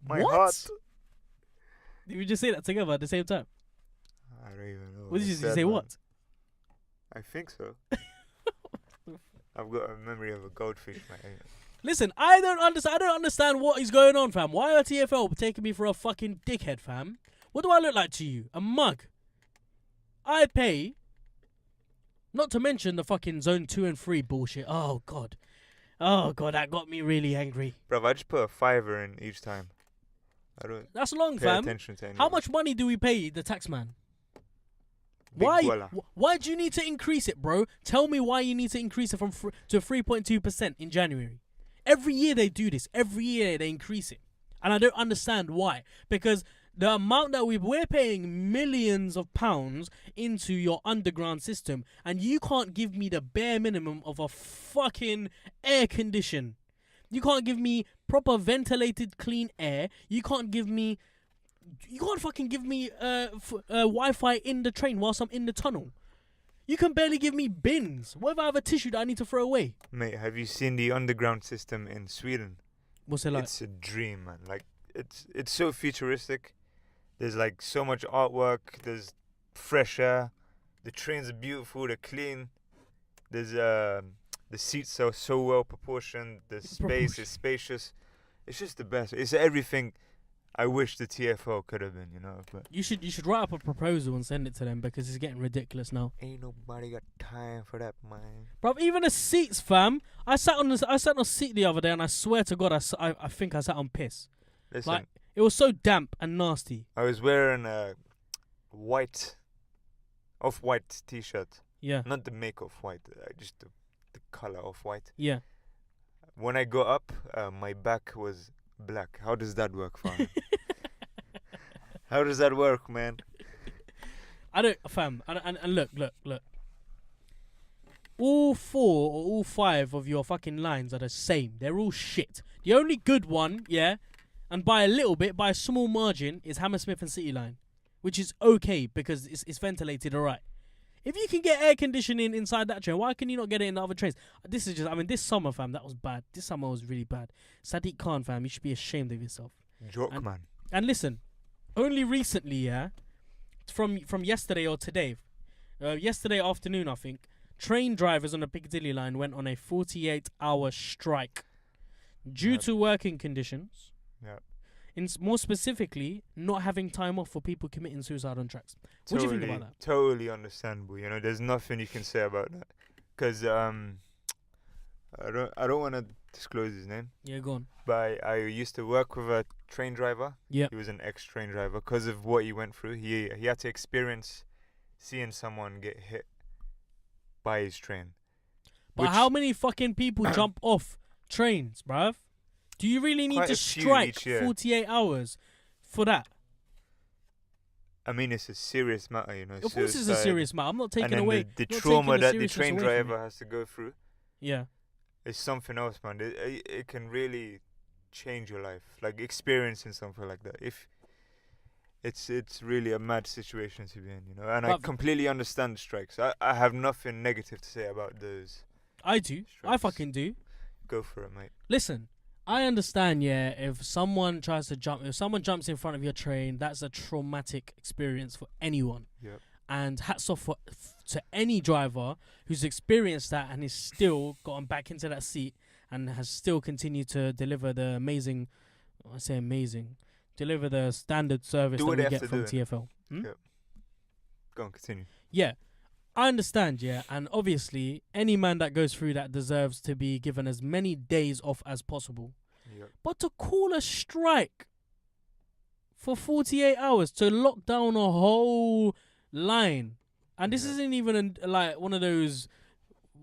My What? heart. Did we just say that together at the same time? I don't even know. What did I you said, say? man. What? I think so. I've got a memory of a goldfish, mate. Listen, I don't understand what is going on, fam. Why are TFL taking me for a fucking dickhead, fam? What do I look like to you? A mug? I pay. Not to mention the fucking zone 2 and 3 bullshit. Oh god, that got me really angry. Bruv, I just put a $5 in each time. I don't That's long, pay fam. attention to anyone. How much money do we pay the taxman? Big Why? Guala. Why do you need to increase it, bro? Tell me why you need to increase it from to 3.2% in January. Every year they do this. Every year they increase it, and I don't understand why. Because the amount that we're paying millions of pounds into your underground system, and you can't give me the bare minimum of a fucking air condition. You can't give me proper ventilated clean air. You can't fucking give me Wi-Fi in the train whilst I'm in the tunnel. You can barely give me bins. What if I have a tissue that I need to throw away? Mate, have you seen the underground system in Sweden? What's it like? It's a dream, man. Like, it's so futuristic. There's like so much artwork. There's fresh air. The trains are beautiful. They're clean. There's the seats are so well proportioned. The space is spacious. It's just the best. It's everything I wish the TFL could have been, you know, but You should write up a proposal and send it to them because it's getting ridiculous now. ain't nobody got time for that, man. Bro, even the seats, fam. I sat on a seat the other day and I swear to God, I think I sat on piss. Listen, Like, it was so damp and nasty. I was wearing a off-white t-shirt. Yeah. Not the make off-white, just the color off-white. Yeah. When I got up, my back was black. How does that work, fam? How does that work, man? I don't, fam. And look. All 4 or all 5 of your fucking lines are the same. They're all shit. The only good one, yeah, and by a little bit, by a small margin, is Hammersmith and City Line, which is okay because it's ventilated alright. If you can get air conditioning inside that train, why can you not get it in the other trains? This is just, this summer, fam, that was bad. This summer was really bad. Sadiq Khan, fam, you should be ashamed of yourself. Joke, man. And listen, only recently, yeah, from yesterday or today, yesterday afternoon, I think, train drivers on the Piccadilly line went on a 48-hour strike due to working conditions. Yeah. More specifically, not having time off for people committing suicide on tracks. What do you think about that? Totally understandable. You know, there's nothing you can say about that. Because I don't want to disclose his name. Yeah, go on. But I used to work with a train driver. Yeah. He was an ex-train driver. Because of what he went through, he had to experience seeing someone get hit by his train. But how many fucking people jump off trains, bruv? Do you really need to strike 48 hours for that? I mean, it's a serious matter, you know. Of course it's a serious matter. I'm not taking away the trauma that the train driver has to go through. Yeah. It's something else, man. It can really change your life. Like, experiencing something like that. If it's really a mad situation to be in, you know. And I completely understand the strikes. I have nothing negative to say about those. I do. Strikes. I fucking do. Go for it, mate. Listen, I understand, yeah, if someone jumps in front of your train, that's a traumatic experience for anyone. Yep. And hats off to any driver who's experienced that and is still gotten back into that seat and has still continued to deliver the deliver the standard service that we get from TFL. Yep. Go on, continue. Yeah. I understand, yeah, and obviously any man that goes through that deserves to be given as many days off as possible. Yep. But to call a strike for 48 hours to lock down a whole line, and this isn't even like one of those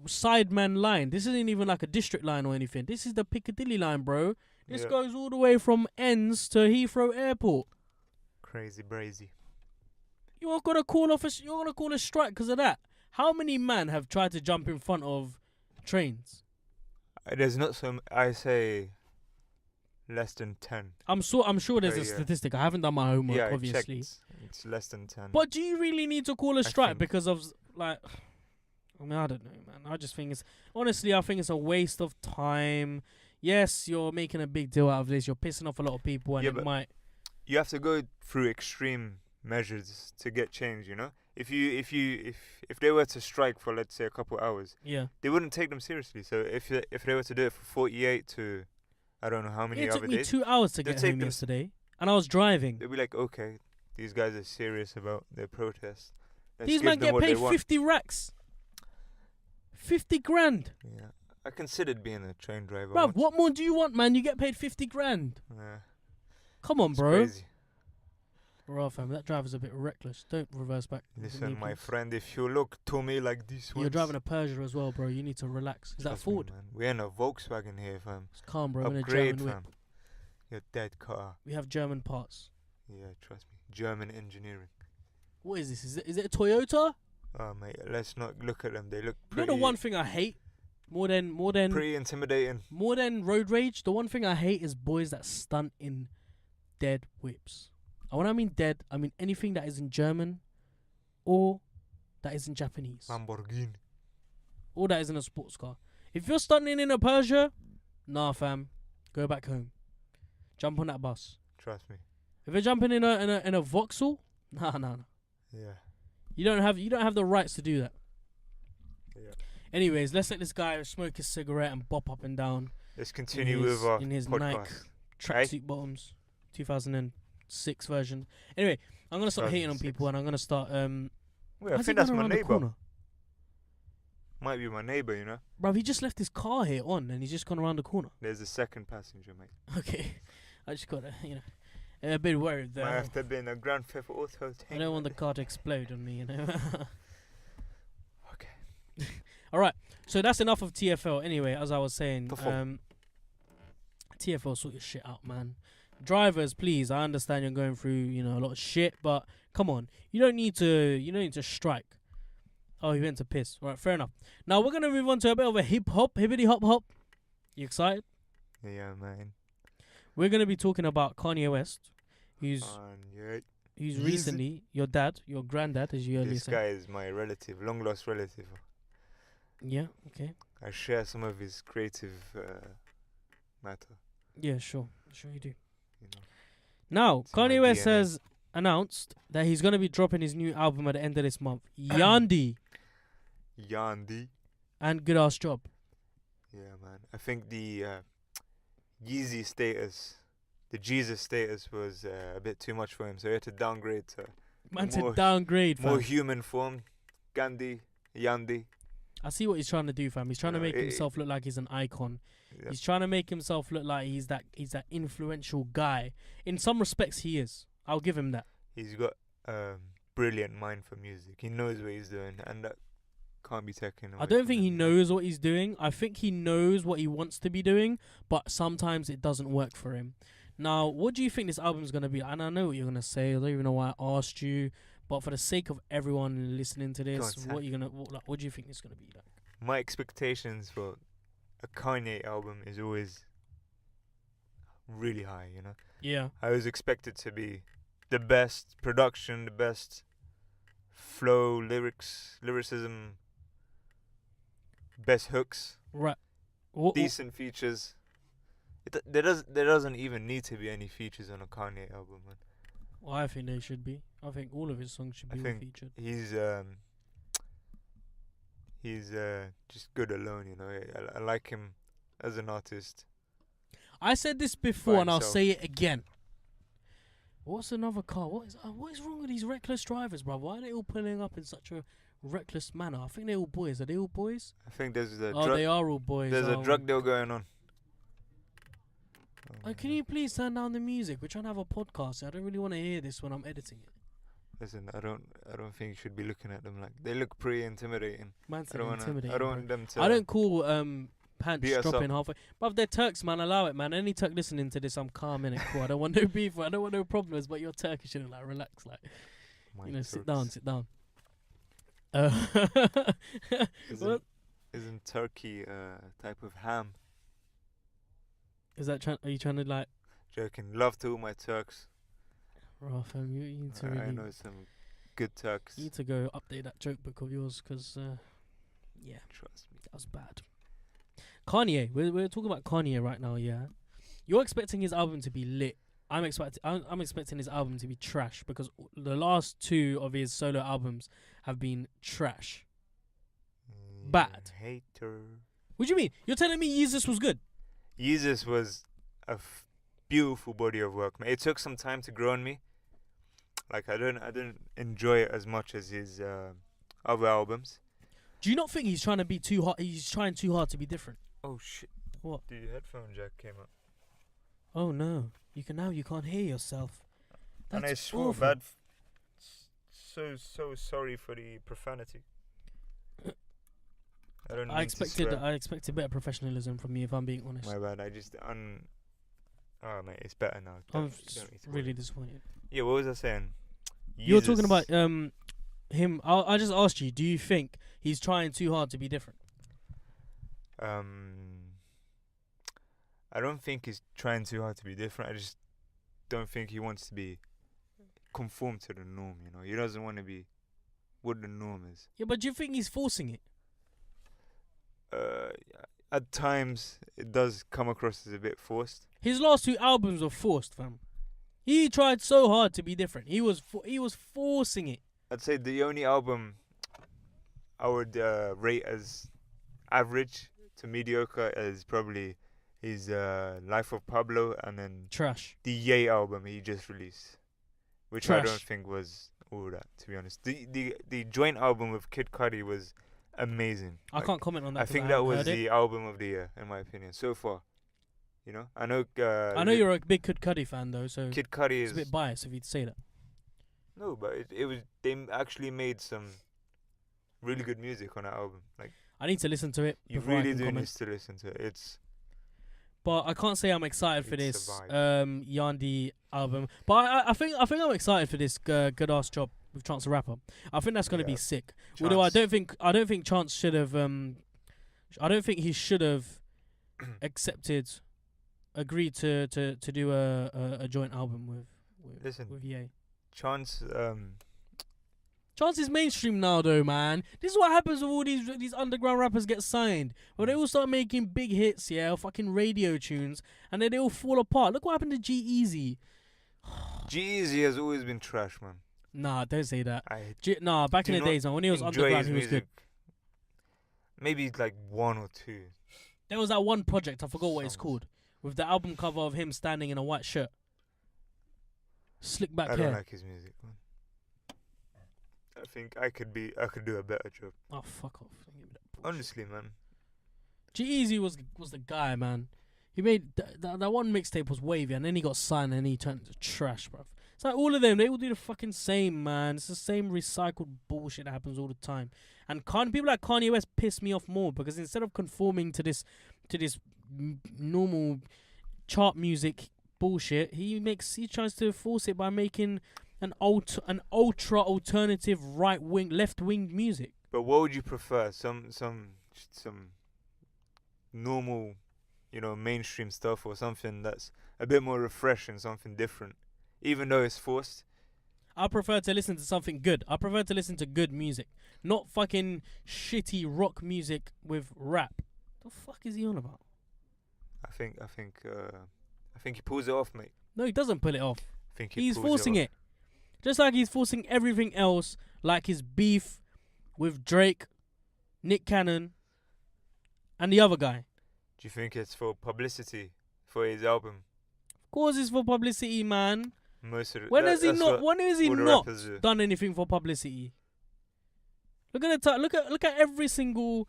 sideman line. This isn't even like a district line or anything. This is the Piccadilly line, bro. This goes all the way from Ends to Heathrow Airport. Crazy brazy. You're gonna call a strike because of that. How many men have tried to jump in front of trains? There's not I say less than 10. I'm sure there's a statistic. I haven't done my homework, obviously. It's less than 10. But do you really need to call a strike because of like? I mean, I don't know, man. I just think I think it's a waste of time. Yes, you're making a big deal out of this. You're pissing off a lot of people, and it might. You have to go through extreme measures to get change, you know. If they were to strike for, let's say, a couple hours, they wouldn't take them seriously. So if they were to do it for 48 to I don't know how many other days, it took me 2 hours to get home yesterday, and I was driving. They'd be like, okay, these guys are serious about their protest. These men get paid 50 racks, 50 grand. Yeah, I considered being a train driver. Bruv, what more do you want, man? You get paid 50 grand. Yeah. Come on, bro. Crazy. Bro, fam, that driver's a bit reckless. Don't reverse back. Listen, my friend, if you look to me like this, you're driving a Peugeot as well, bro. You need to relax. Is that Ford? We're in a Volkswagen here, fam. It's calm, bro. Upgrade, in a German fam. Your dead car. We have German parts. Yeah, trust me. German engineering. What is this? Is it a Toyota? Oh, mate, let's not look at them. They look pretty. You know the one thing I hate more than pretty intimidating. More than road rage. The one thing I hate is boys that stunt in dead whips. And when I mean dead, I mean anything that is in German or that is in Japanese. Lamborghini. Or that is in a sports car. If you're stunting in a Peugeot, nah, fam, go back home. Jump on that bus. Trust me. If you're jumping in a Vauxhall, nah. Yeah. You don't have the rights to do that. Yeah. Anyways, let's let this guy smoke his cigarette and bop up and down. Let's continue with our in his podcast. Nike tracksuit bottoms. 2006 version. Anyway, I'm gonna stop hating on 2006. people, and I'm gonna start. Wait, I How's he think that's going my around the neighbor. corner? Might be my neighbor, you know. Bruv, he just left his car here on, and he's just gone around the corner. There's a second passenger, mate. Okay, I just gotta, a bit worried Might there. have to be in a Grand Theft Auto I thing. don't want the car to explode on me, Okay. All right, so that's enough of TFL. Anyway, as I was saying, Perform. TFL, sort your shit out, man. Drivers, please. I understand you're going through, a lot of shit, but come on, you don't need to strike. Oh, he went to piss. All right, fair enough. Now we're gonna move on to a bit of a hippity hop. You excited? Yeah, man. We're gonna be talking about Kanye West, who's Yeezy. recently your granddad, as you earlier This said. guy is my relative, long lost relative. Yeah. Okay. I share some of his creative matter. Yeah. Sure you do. You know. Now, It's in my Kanye West DNA. has announced that he's gonna be dropping his new album at the end of this month. Yhandi Yhandi. and Good Ass Job. Yeah, man. I think the Yeezy status, the Jesus status, was a bit too much for him, so he had to downgrade to Man said more- downgrade, more fam. human form. Yhandi. I see what he's trying to do, fam. He's trying to Yeah, make himself look like he's an icon. Yeah. He's trying to make himself look like he's that influential guy. In some respects, he is. I'll give him that. He's got brilliant mind for music. He knows what he's doing, and that can't be taken away. I don't from think he him. knows what he's doing. I think he knows what he wants to be doing, but sometimes it doesn't work for him. Now, what do you think this album's going to be? And I know what you're going to say. I don't even know why I asked you. But for the sake of everyone listening to this, Go on, what do you think it's going to be like? My expectations for a Kanye album is always really high, you know. Yeah. I was expected to be the best production, the best flow, lyricism, best hooks, Right. decent features. There doesn't even need to be any features on a Kanye album, man. Well, I think they should be. I think all of his songs should I be think featured. He's just good alone, you know. I like him as an artist. I said this before, and I'll himself. say it again. What's another car? What is wrong with these reckless drivers, bro? Why are they all pulling up in such a reckless manner? I think they're all boys. Are they all boys? I think there's a They are all boys. there's a Oh. drug deal going on. Can you please turn down the music? We're trying to have a podcast. I don't really want to hear this when I'm editing it. Listen, I don't think you should be looking at them like they look pretty intimidating. Man I said don't intimidating. I don't bro. want them to. I don't call pants beat us dropping up. halfway. But they're Turks, man. Allow it, man. Any Turk listening to this, I'm calm in it. Cool. I don't want no beef. I don't want no problems. But you're Turkish, and like relax, like My sit throats. down. Isn't, isn't turkey a type of ham? Is that are you trying to like? Joking. Love to all my Turks. Bro, fam, you need to I really. know some good Turks. You need to go update that joke book of yours, cause yeah, Trust me. that was bad. Kanye, we're talking about Kanye right now. Yeah, you're expecting his album to be lit. I'm expecting his album to be trash because the last two of his solo albums have been trash. Bad. Hater. What do you mean? You're telling me Yeezus was good? Yeezus was a beautiful body of work, man. It took some time to grow on me. Like I didn't enjoy it as much as his other albums. Do you not think he's trying to be too hard? He's trying too hard to be different. Oh shit! What? The headphone jack came up. Oh no! You can't hear yourself. That's And I swore awful. bad. So sorry for the profanity. I don't. I expected better professionalism from you, if I'm being honest. My bad. I just Oh mate, it's better now. I'm Don't need to really worry. disappointed. Yeah, what was I saying? You're talking Yeezus. about him. I just asked you. Do you think he's trying too hard to be different? I don't think he's trying too hard to be different. I just don't think he wants to be conform to the norm. You know, he doesn't want to be what the norm is. Yeah, but do you think he's forcing it? At times it does come across as a bit forced. His last two albums were forced, fam. He tried so hard to be different. He was forcing it. I'd say the only album I would rate as average to mediocre is probably his Life of Pablo, and then Trash. the Ye album he just released, which I don't Trash. think was all that, to be honest. The joint album with Kid Cudi was amazing. I can't comment on that. I 'cause think I that haven't was heard it. the album of the year, in my opinion, so far. You know, I know. I know you're a big Kid Cudi fan though, so Kid Cudi it's is a bit biased if you'd say that. no, but it was actually made some really good music on that album. Like I need to listen to it you before I really can do comment. need to listen to it. It's But I can't say I'm excited for It's this a vibe. Yhandi album. But I think I'm excited for this good ass job with Chance the Rapper. I think that's gonna be Yeah. sick. Although I Chance. don't think Chance should have I don't think he should have agreed to do a joint album with Listen. with Ye. Chance. Chance is mainstream now, though, man. This is what happens with all these underground rappers get signed. When they all start making big hits, yeah, or fucking radio tunes, and then they all fall apart. Look what happened to G-Eazy. G-Eazy has always been trash, man. Nah, don't say that. I Back do in the not days, man, when he was enjoy underground, his he was music. good. Maybe like one or two. There was that one project, I forgot what it's songs. called, with the album cover of him standing in a white shirt. Slick back I hair. don't like his music, man. I think I could do a better job. Oh, fuck off. Don't give me that bullshit. Honestly, man. G-Eazy was the guy, man. He made that one mixtape was wavy, and then he got signed, and he turned into trash, bruv. It's like all of them, they all do the fucking same, man. It's the same recycled bullshit that happens all the time. And people like Kanye West piss me off more because instead of conforming to this normal chart music bullshit, he tries to force it by making an ultra alternative left wing music. But what would you prefer? Some normal, mainstream stuff, or something that's a bit more refreshing, something different, even though it's forced? I prefer to listen to something good. I prefer to listen to good music, not fucking shitty rock music with rap. The fuck is he on about? I think he pulls it off, mate. No, he doesn't pull it off. I think He's pulls forcing off. it. Just like he's forcing everything else, like his beef with Drake, Nick Cannon, and the other guy. Do you think it's for publicity for his album? Of course it's for publicity, man. Most of the, When that- has he that's not what when has he all the not rappers do. done anything for publicity? Look at look at every single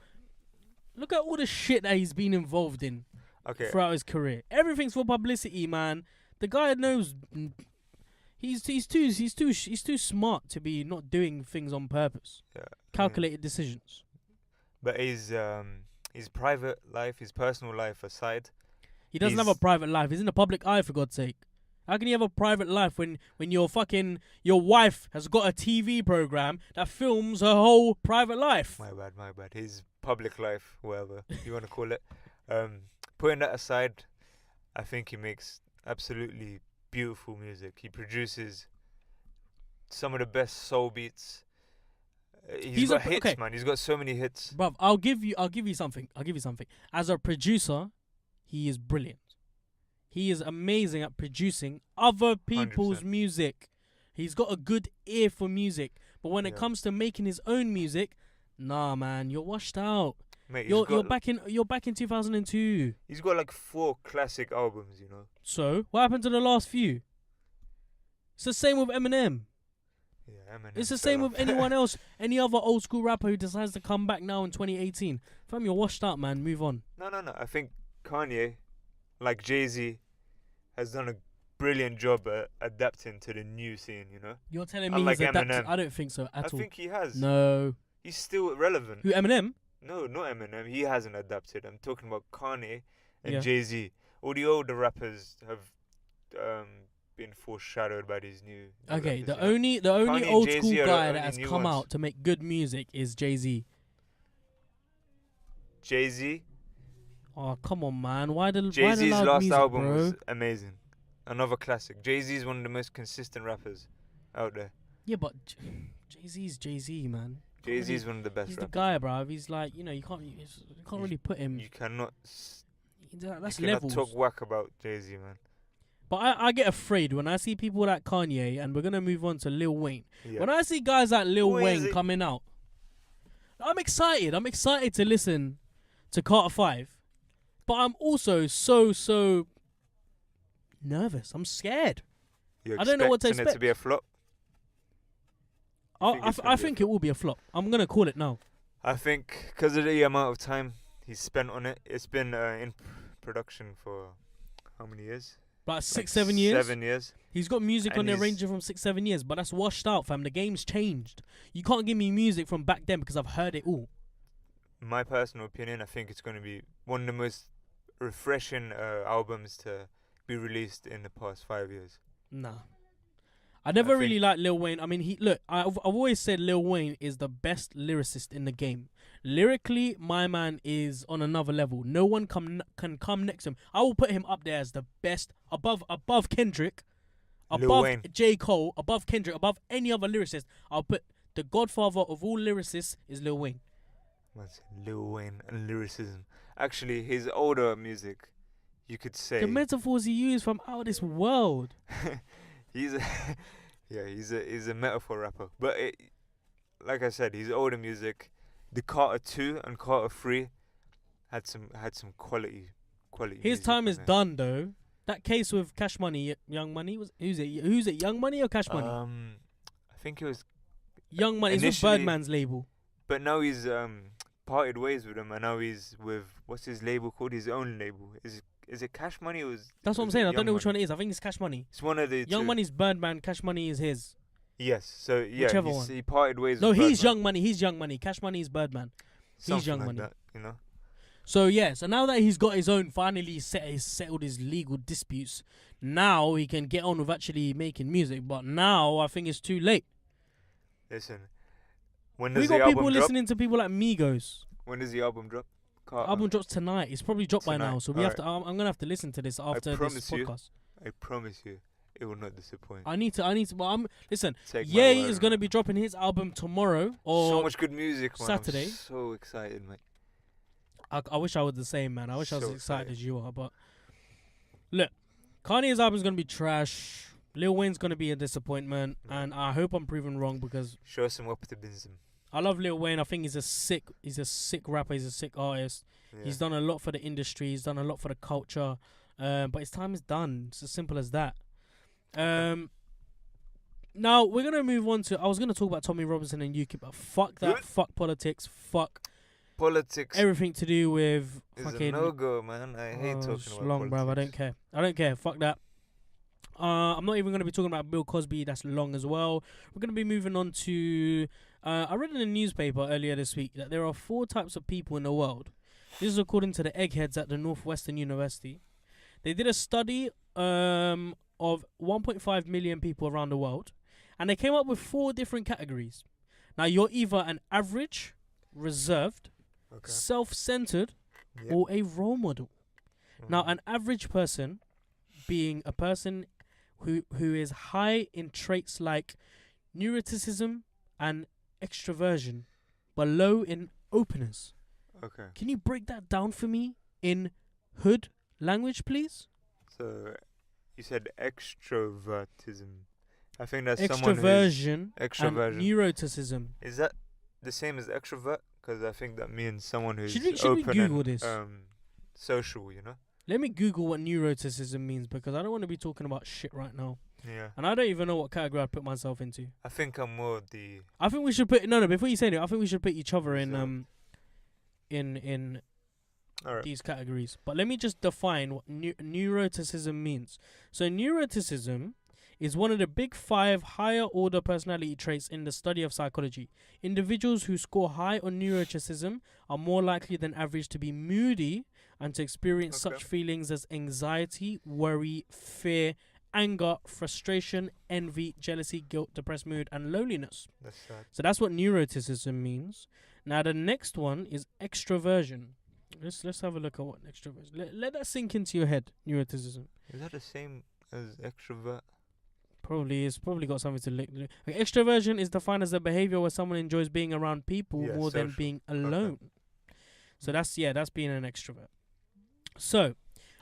look at all the shit that he's been involved in Okay, throughout his career. Everything's for publicity, man. The guy knows he's too smart to be not doing things on purpose. yeah, Calculated decisions. But his private life, his personal life aside, He doesn't have a He's- private life. He's in the public eye, for God's sake. How can you have a private life when your wife has got a TV program that films her whole private life? my bad. His public life, whatever you want to call it. Putting that aside, I think he makes absolutely beautiful music. He produces some of the best soul beats. He's got hits, okay. man. He's got so many hits. Bruv, I'll give you something. As a producer, he is brilliant. He is amazing at producing other people's 100%. music. He's got a good ear for music. But when it Yeah. comes to making his own music, nah, man, you're washed out. Mate, You're back in 2002. he's got like 4 classic albums, So what happened to the last few? It's the same with Eminem. Yeah, Eminem. It's the same with anyone else, any other old school rapper who decides to come back now in 2018. Fam, you're washed out, man. Move on. No. I think Kanye, like Jay-Z, has done a brilliant job at adapting to the new scene, You're telling me Unlike he's adapted? Eminem. I don't think so I at all. think he has. No. He's still relevant. Who, Eminem? No, not Eminem. He hasn't adapted. I'm talking about Kanye and Yeah. Jay-Z. All the older rappers have been foreshadowed by these new Okay, rappers, the you know? only Kanye and old Jay-Z school are the guy only that has new come ones. out to make good music is Jay-Z. Jay-Z. Oh, come on, man. Why the Jay-Z's loud last music, album bro? was amazing. Another classic. Jay-Z is one of the most consistent rappers out there. Yeah, but Jay-Z's Jay-Z, man. Jay-Z is one of the best He's the rappers. guy, bruv. He's like, you can't really put him. You cannot. That's you cannot levels. talk whack about Jay-Z, man. But I get afraid when I see people like Kanye, and we're gonna move on to Lil Wayne. Yeah. When I see guys like Lil Who is Wayne it? coming out, I'm excited. I'm excited to listen to Carter 5. but I'm also so nervous. I'm scared. You're I don't know what to expecting it to expect. be a flop. You think it's gonna I be a think it will be a flop. I'm gonna call it now. I think because of the amount of time he's spent on it, it's been in production for how many years? Like Like 6-7 years. 7 years. He's got music And on there he's- ranging from 6-7 years, but that's washed out, fam. The game's changed. You can't give me music from back then because I've heard it all. In my personal opinion, I think it's going to be one of the most refreshing albums to be released in the past 5 years. Nah. I never really think- liked Lil Wayne. I mean, I've always said Lil Wayne is the best lyricist in the game. Lyrically, my man is on another level. No one can come next to him. I will put him up there as the best, above Kendrick, Lil above Wayne. J. Cole, above Kendrick, above any other lyricist. I'll put the godfather of all lyricists is Lil Wayne. What's Lil Wayne and lyricism? Actually, his older music, you could say. The metaphors he used from out of this world. he's a he's a metaphor rapper. But like I said, his older music, the Carter 2 and Carter 3 had some quality. His music time on is there. done though. That case with Cash Money, Young Money who's it? Young Money or Cash Money? I think it was, Young Money. It's with initially- Birdman's label. but now he's parted ways with him, and now he's with what's his label called? His own label. Is it Cash Money or is? That's what I'm is saying. it I don't know Young which Money? one it is. I think it's Cash Money. It's one of the Young two. Money's Birdman. Cash Money is his. Yes. So yeah, Whichever one. he parted ways. No, with he's Birdman. Young Money. He's Young Money. Cash Money is Birdman. Something Young like Money. that, you know. So yeah. So now that he's got his own, finally settled his legal disputes. Now he can get on with actually making music. But now I think it's too late. Listen, when We does the got people album drop? listening to people like Migos. When does the album drop? Album drops tonight. It's probably dropped by now. Tonight. So we have to. I'm gonna have to listen to this after this promise you, podcast. I promise you, it will not disappoint. I need to. Well, listen. Take my Ye word is on gonna it. be dropping his album tomorrow or So much good music, man. Saturday. I'm so excited, mate. I wish I was the same, man. I wish I was So as excited excited. as you are. But look, Kanye's album's gonna be trash. Lil Wayne's gonna be a disappointment, Yeah. and I hope I'm proven wrong because Show some optimism. I love Lil Wayne. I think he's a sick rapper. He's a sick artist. Yeah. He's done a lot for the industry. He's done a lot for the culture. But his time is done. It's as simple as that. Now we're gonna move on to. I was gonna talk about Tommy Robinson and UKIP, but fuck that. Good. Fuck politics. Fuck Politics everything to do with is a fucking. no-go, man. I hate Oh, talking it's about long, politics. bruv. I don't care. Fuck that. I'm not even going to be talking about Bill Cosby. That's long as well. We're going to be moving on to. I read in the newspaper earlier this week that there are 4 types of people in the world. This is according to the eggheads at the Northwestern University. They did a study of 1.5 million people around the world, and they came up with 4 different categories. Now, you're either an average, reserved, Okay. self-centered, Yep. or a role model. Now, Mhm. an average person being a person who is high in traits like neuroticism and extroversion, but low in openness. Okay. Can you break that down for me in hood language, please? So you said extrovertism. I think that's someone who's Extroversion and extroversion. neuroticism. Is that the same as extrovert? Because I think that means someone who's Should we open Google and this? social. You know. Let me Google what neuroticism means because I don't want to be talking about shit right now. Yeah. And I don't even know what category I'd put myself into. I think I'm more the. I think we should put before you say it, I think we should put each other in Reserved. in All right. these categories. But let me just define what neuroticism means. So neuroticism is one of the big 5 higher order personality traits in the study of psychology. Individuals who score high on neuroticism are more likely than average to be moody and to experience Okay. such feelings as anxiety, worry, fear, anger, frustration, envy, jealousy, guilt, depressed mood, and loneliness. That's sad. So that's what neuroticism means. Now the next one is extroversion. Let's have a look at what extroversion. Let that sink into your head. Neuroticism. Is that the same as extrovert? It's probably got something to look. Okay, extroversion is defined as a behavior where someone enjoys being around people Yeah, more than social. being alone. So that's being an extrovert. So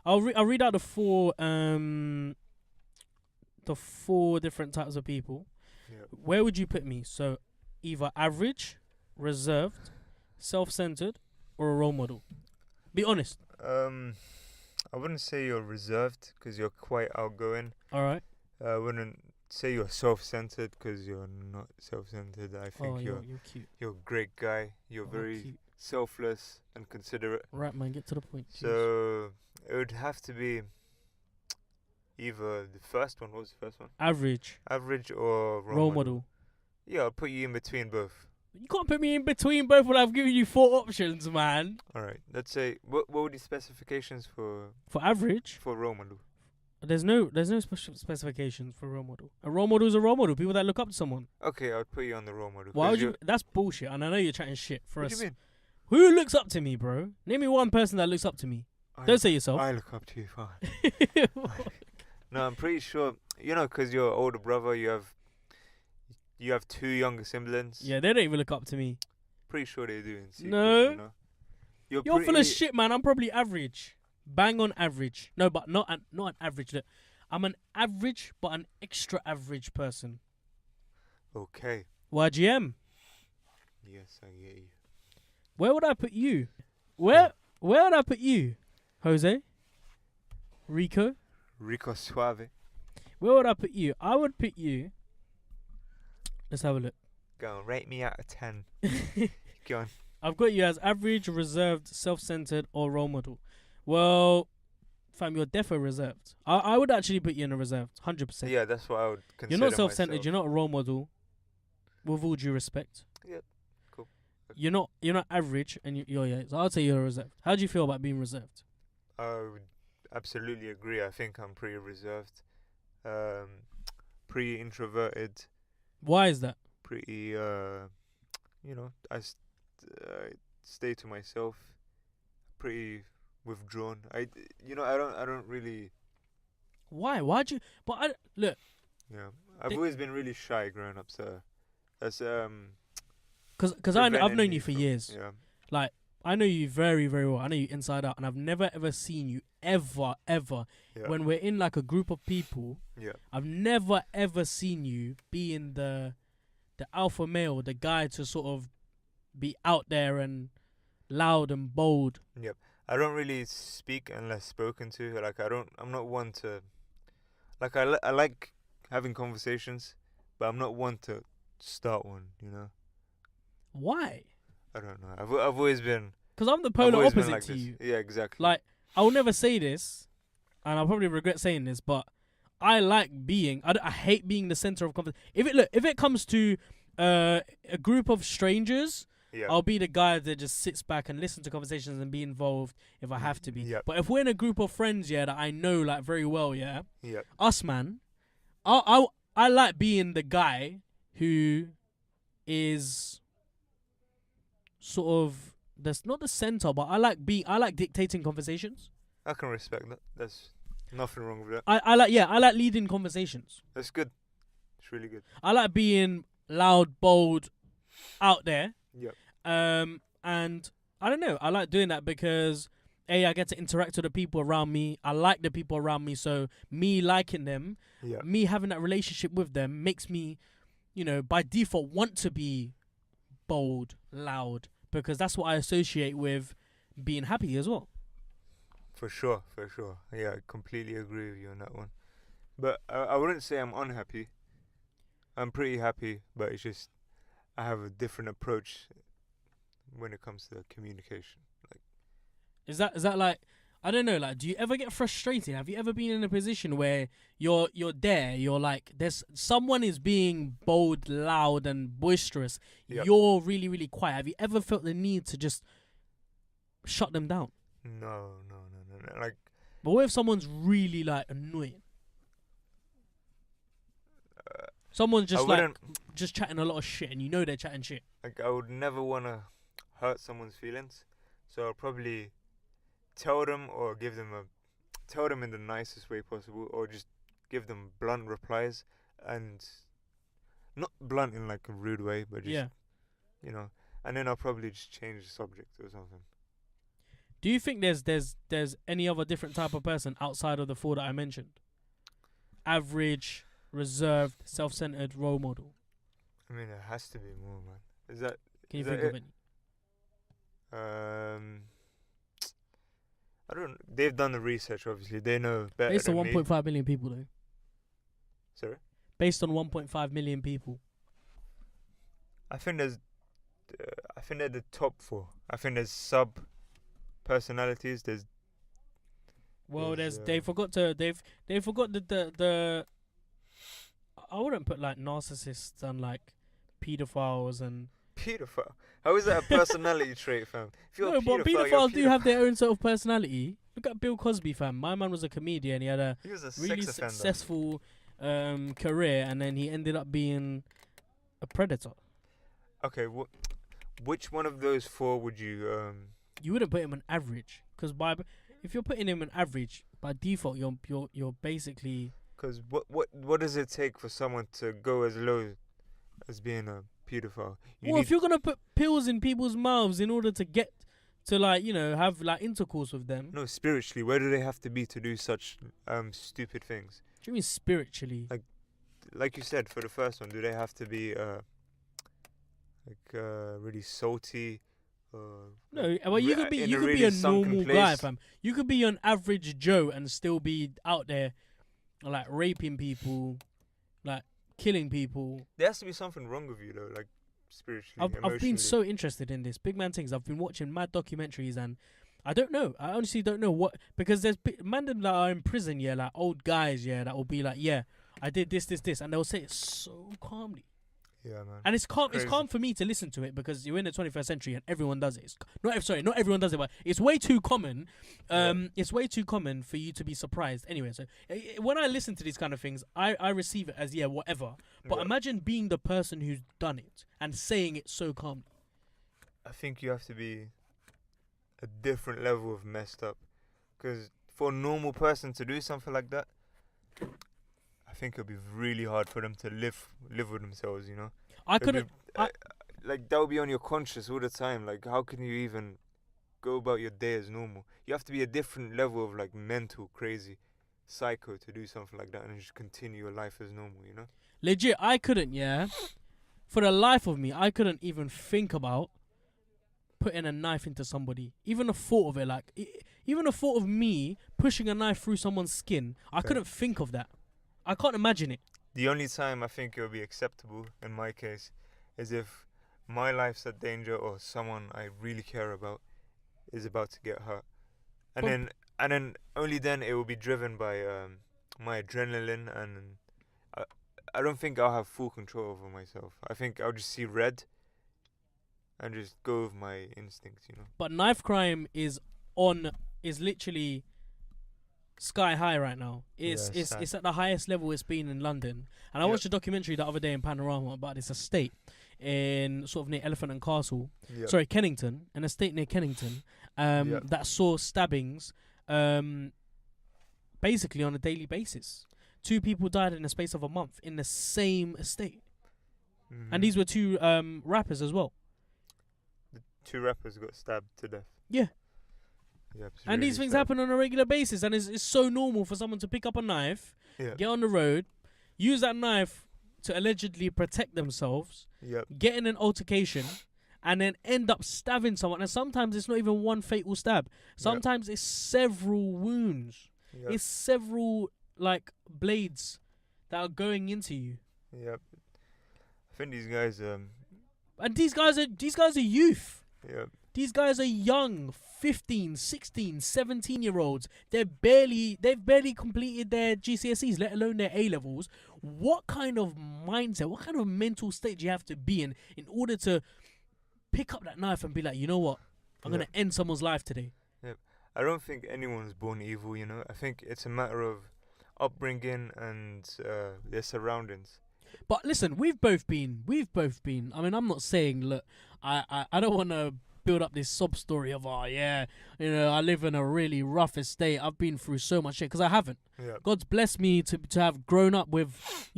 I'll read out the 4 different types of people. Yeah. Where would you put me? So either average, reserved, self-centered, or a role model. Be honest. I wouldn't say you're reserved because you're quite outgoing. All right. I wouldn't say you're self-centered because you're not self-centered. I think Oh, you're you're cute. you're a great guy. You're Oh, very cute. selfless and considerate. Right, man. Get to the point. Cheers. So it would have to be either the first one. What was the first one? Average. Average or Role model. Yeah, I'll put you in between both. You can't put me in between both when I've given you 4 options, man. All right. Let's say what were the specifications for average, role model? there's no special specifications for role model. A role model is a role model. People that look up to someone. Okay, I'll put you on the role model. Why would you? That's bullshit. And I know you're chatting shit for What us. do you mean? Who looks up to me, bro? Name me one person that looks up to me. Don't say yourself. I look up to you, fine. No, I'm pretty sure. You know, because you're an older brother, you have 2 younger siblings. Yeah, they don't even look up to me. Pretty sure they do in secret, No. you know? You're full of shit, man. I'm probably average. Bang on average. No, but not an average. Look, I'm an average, but an extra average person. Okay. YGM. Yes, I get you. Where would I put you? Where would I put you? Jose? Rico? Rico Suave. Where would I put you? I would put you. Let's have a look. Go on, rate me out of 10. Go on. I've got you as average, reserved, self-centered, or role model. Well, fam, you're defo reserved. I would actually put you in a reserved, 100%. Yeah, that's what I would consider. You're not self-centered. myself. You're not a role model. With all due respect. Yep. Cool. You're not average, and you're yeah. So I'd say you're reserved. How do you feel about being reserved? I would absolutely agree. I think I'm pretty reserved. Pretty introverted. Why is that? Pretty, I stay to myself. Pretty withdrawn. I don't really. Why? Why'd you? But look. Yeah, I've always been really shy growing up, so that's Because I've known preventing you me for from- years. Yeah. Like, I know you very, very well. I know you inside out. And I've never, ever seen you ever, Yeah. when we're in, like, a group of people, Yeah. I've never, ever seen you being the alpha male, the guy to sort of be out there and loud and bold. Yep. I don't really speak unless spoken to. Like, I'm not one to. Like, I like having conversations, but I'm not one to start one. You know. Why? I don't know. I've always been. Because I'm the I've polar always been opposite like to this. you. Yeah, exactly. Like, I will never say this, and I'll probably regret saying this, but I like being. I hate being the center of conversation. If it comes to a group of strangers, yeah. I'll be the guy that just sits back and listens to conversations and be involved if I have to be. Yep. But if we're in a group of friends, yeah, that I know like very well, yeah, Yeah. us man, I like being the guy who is sort of that's not the center, but I like dictating conversations. I can respect that. There's nothing wrong with that. I like leading conversations. That's good. It's really good. I like being loud, bold, out there. Yep. And I don't know. I like doing that because I get to interact with the people around me. I like the people around me, so me liking them, Yeah. me having that relationship with them makes me, by default want to be bold, loud, because that's what I associate with being happy as well. For sure. Yeah, I completely agree with you on that one. But I wouldn't say I'm unhappy. I'm pretty happy, but it's just I have a different approach when it comes to communication. Like, Is that like, I don't know, like, do you ever get frustrated? Have you ever been in a position where you're there, you're like, there's someone is being bold, loud, and boisterous. Yep. You're really, really quiet. Have you ever felt the need to just shut them down? no. Like, But what if someone's really like annoying? Someone's I just wouldn't. just chatting a lot of shit, and you know they're chatting shit. Like, I would never want to hurt someone's feelings, so I'll probably tell them in the nicest way possible, or just give them blunt replies, and not blunt in like a rude way, but just Yeah. and then I'll probably just change the subject or something. Do you think there's any other different type of person outside of the 4 that I mentioned? Average, reserved, self-centered, role model. I mean, it has to be more, man. Is that? Can you Is that think of it? any? I don't. They've done the research. Obviously, they know better Based on than me. 1.5 million people, though. Sorry. Based on 1.5 million people. I think there's. I think they're the top 4. I think there's sub personalities. Well, There's, they forgot the I wouldn't put like narcissists and like pedophiles and pedophile. How is that a personality trait, fam? If you're no, a but pedophile, you're a pedophiles do have pedophile. their own sort of personality. Look at Bill Cosby, fam. My man was a comedian. He had a He was a really sex offender. successful career, and then he ended up being a predator. Okay, which one of those 4 would you You wouldn't put him on average, because if you're putting him on average by default, you're basically. Because what does it take for someone to go as low as being a pedophile? Well, if you're gonna put pills in people's mouths in order to get to have like intercourse with them, no, spiritually, where do they have to be to do such stupid things? what do you mean spiritually? Like you said, for the first one, do they have to be really salty? No, well, you could be a normal guy, fam. You could be an average Joe and still be out there, like raping people, like killing people. There has to be something wrong with you though, like spiritually. I've been so interested in this big man things. I've been watching mad documentaries and I don't know. I honestly don't know what, because there's man that are in prison, yeah, like old guys, yeah, that will be like, yeah, I did this, and they'll say it so calmly. Yeah, man. And it's calm. Crazy. It's calm for me to listen to it because you're in the 21st century and everyone does it. Not everyone does it, but it's way too common. It's way too common for you to be surprised. Anyway, so when I listen to these kind of things, I receive it as whatever. But imagine being the person who's done it and saying it so calmly. I think you have to be a different level of messed up, because for a normal person to do something like that, I think it'll be really hard for them to live with themselves, you know. I couldn't. Like that would be on your conscience all the time. Like, how can you even go about your day as normal? You have to be a different level of like mental crazy psycho to do something like that and just continue your life as normal, you know. Legit, I couldn't. Yeah, for the life of me, I couldn't even think about putting a knife into somebody. Even the thought of it, like even the thought of me pushing a knife through someone's skin, I couldn't think of that. I can't imagine it. The only time I think it would be acceptable in my case is if my life's at danger or someone I really care about is about to get hurt, and then only then it will be driven by my adrenaline, and I don't think I'll have full control over myself. I think I'll just see red and just go with my instincts, you know. But knife crime is literally sky high right now. It's at the highest level it's been in London. And I watched a documentary the other day in Panorama about this estate in sort of near Elephant and Castle. Sorry, Kennington, an estate near Kennington, that saw stabbings basically on a daily basis. 2 people died in the space of a month in the same estate. Mm-hmm. And these were 2 rappers as well. The 2 rappers got stabbed to death. Yeah. Yeah, and really these things sad. happen on a regular basis, and it's so normal for someone to pick up a knife, get on the road, use that knife to allegedly protect themselves, get in an altercation, and then end up stabbing someone. And sometimes it's not even one fatal stab. Sometimes it's several wounds. It's several like blades that are going into you. Yep. I think these guys and these guys are youth. Yep. These guys are young, 15, 16, 17-year-olds. They've barely completed their GCSEs, let alone their A-levels. What kind of mindset, what kind of mental state do you have to be in order to pick up that knife and be like, you know what, I'm going to end someone's life today? Yep. I don't think anyone's born evil, you know. I think it's a matter of upbringing and their surroundings. But listen, we've both been. I mean, I'm not saying, look, I don't want to build up this sob story of, I live in a really rough estate. I've been through so much shit, because I haven't. Yeah. God's blessed me to have grown up with,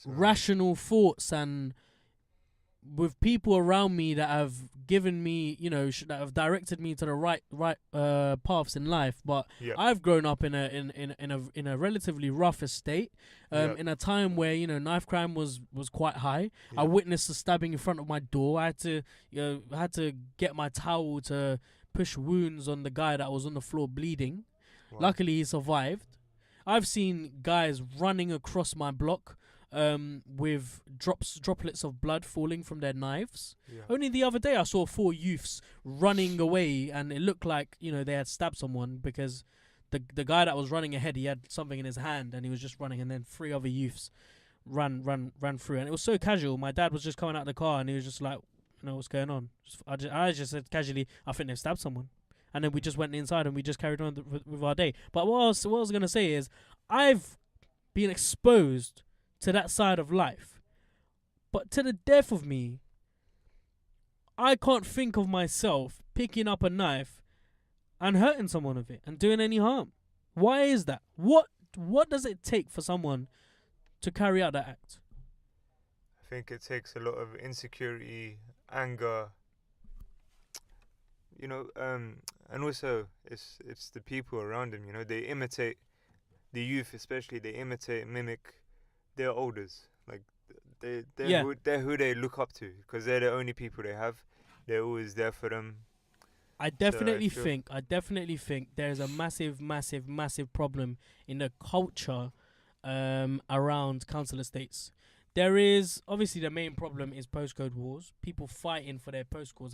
rational thoughts and with people around me that have given me, that have directed me to the right paths in life. But I've grown up in a relatively rough estate, in a time where knife crime was quite high. I witnessed a stabbing in front of my door. I had to get my towel to push wounds on the guy that was on the floor bleeding. Wow. Luckily, he survived. I've seen guys running across my block with droplets of blood falling from their knives. Yeah. Only the other day, I saw 4 youths running away, and it looked like, they had stabbed someone, because the guy that was running ahead, he had something in his hand, and he was just running, and then 3 other youths ran through, and it was so casual. My dad was just coming out of the car, and he was just like, what's going on? I just said casually, I think they've stabbed someone. And then we just went inside and we just carried on with our day. But what I was going to say is, I've been exposed to that side of life. But to the death of me, I can't think of myself picking up a knife and hurting someone with it and doing any harm. Why is that? What does it take for someone to carry out that act? I think it takes a lot of insecurity, anger, and also it's the people around him. They imitate the youth, especially. They imitate and mimic their elders. Like they're who they look up to, because they're the only people they have. They're always there for them. I definitely think there's a massive problem in the culture around council estates. There is, obviously, the main problem is postcode wars. People fighting for their postcodes